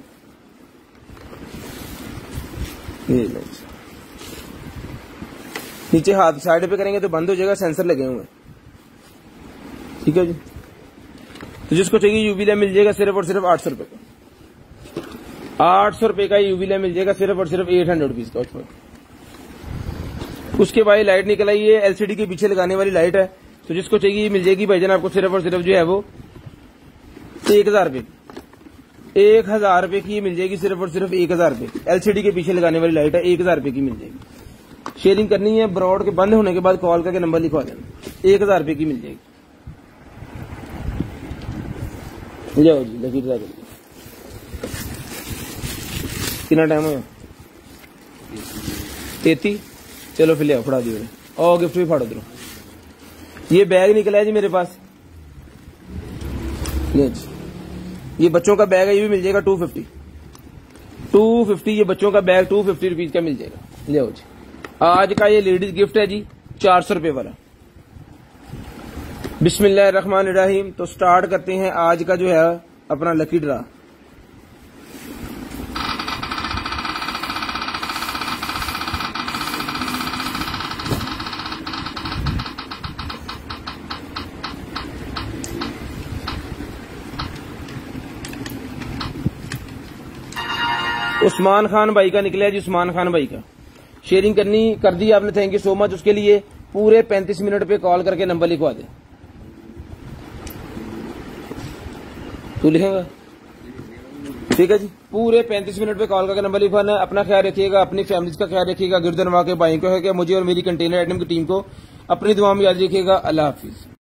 नीचे हाथ साइड पे करेंगे तो बंद हो जाएगा, सेंसर लगे हुए हैं, ठीक है जी। तो जिसको चाहिए यूवी लैंप मिल जाएगा सिर्फ और सिर्फ 800 रुपए का। 800 रुपए का यूवी लैंप मिल जाएगा सिर्फ और सिर्फ 800 रुपीज का उसमें। उसके बाद लाइट निकल आई है, LCD के पीछे लगाने वाली लाइट है। तो जिसको चाहिए मिल जाएगी भाईजान आपको सिर्फ और सिर्फ जो है वो 1000 रुपए। 1000 रुपए की मिल जाएगी सिर्फ और सिर्फ 1000 रुपए। LCD के पीछे लगाने वाली लाइट है, 1000 रुपए की मिल जाएगी। शेयरिंग करनी है, ब्रॉड के बंद होने के बाद कॉल करके नंबर लिखवा देना। 1000 रुपए की मिल जाएगी। जाओ जी लकीर ला जल्दी। कितना टाइम हो 33। चलो फिर ले आओ, फड़ा दिए और गिफ्ट भी फाड़ो दो। ये बैग निकला है जी मेरे पास, ये जी ये बच्चों का बैग है, ये भी मिल जाएगा 250 ये बच्चों का बैग 250 रुपीज का मिल जाएगा। ले आओ जी। आज का ये लेडीज गिफ्ट है जी 400 रुपए वाला। बिस्मिल्लाहिर्रहमानिर्रहीम। तो स्टार्ट करते हैं आज का जो है अपना लकी ड्रा। उस्मान खान भाई का निकला है जी, उस्मान खान भाई का। शेयरिंग करनी कर दी आपने, थैंक यू सो मच। उसके लिए पूरे 35 मिनट पे कॉल करके नंबर लिखवा दे। तू लिखेगा, ठीक है जी। पूरे 35 मिनट पे कॉल करके नंबर लिखवाना है। अपना ख्याल रखिएगा, अपनी फैमिली का ख्याल रखिएगा। गिरदनवा के भाई को है कि मुझे और मेरी कंटेनर आइटम की टीम को अपनी दुआ में याद रखिएगा। अल्लाह हाफिज।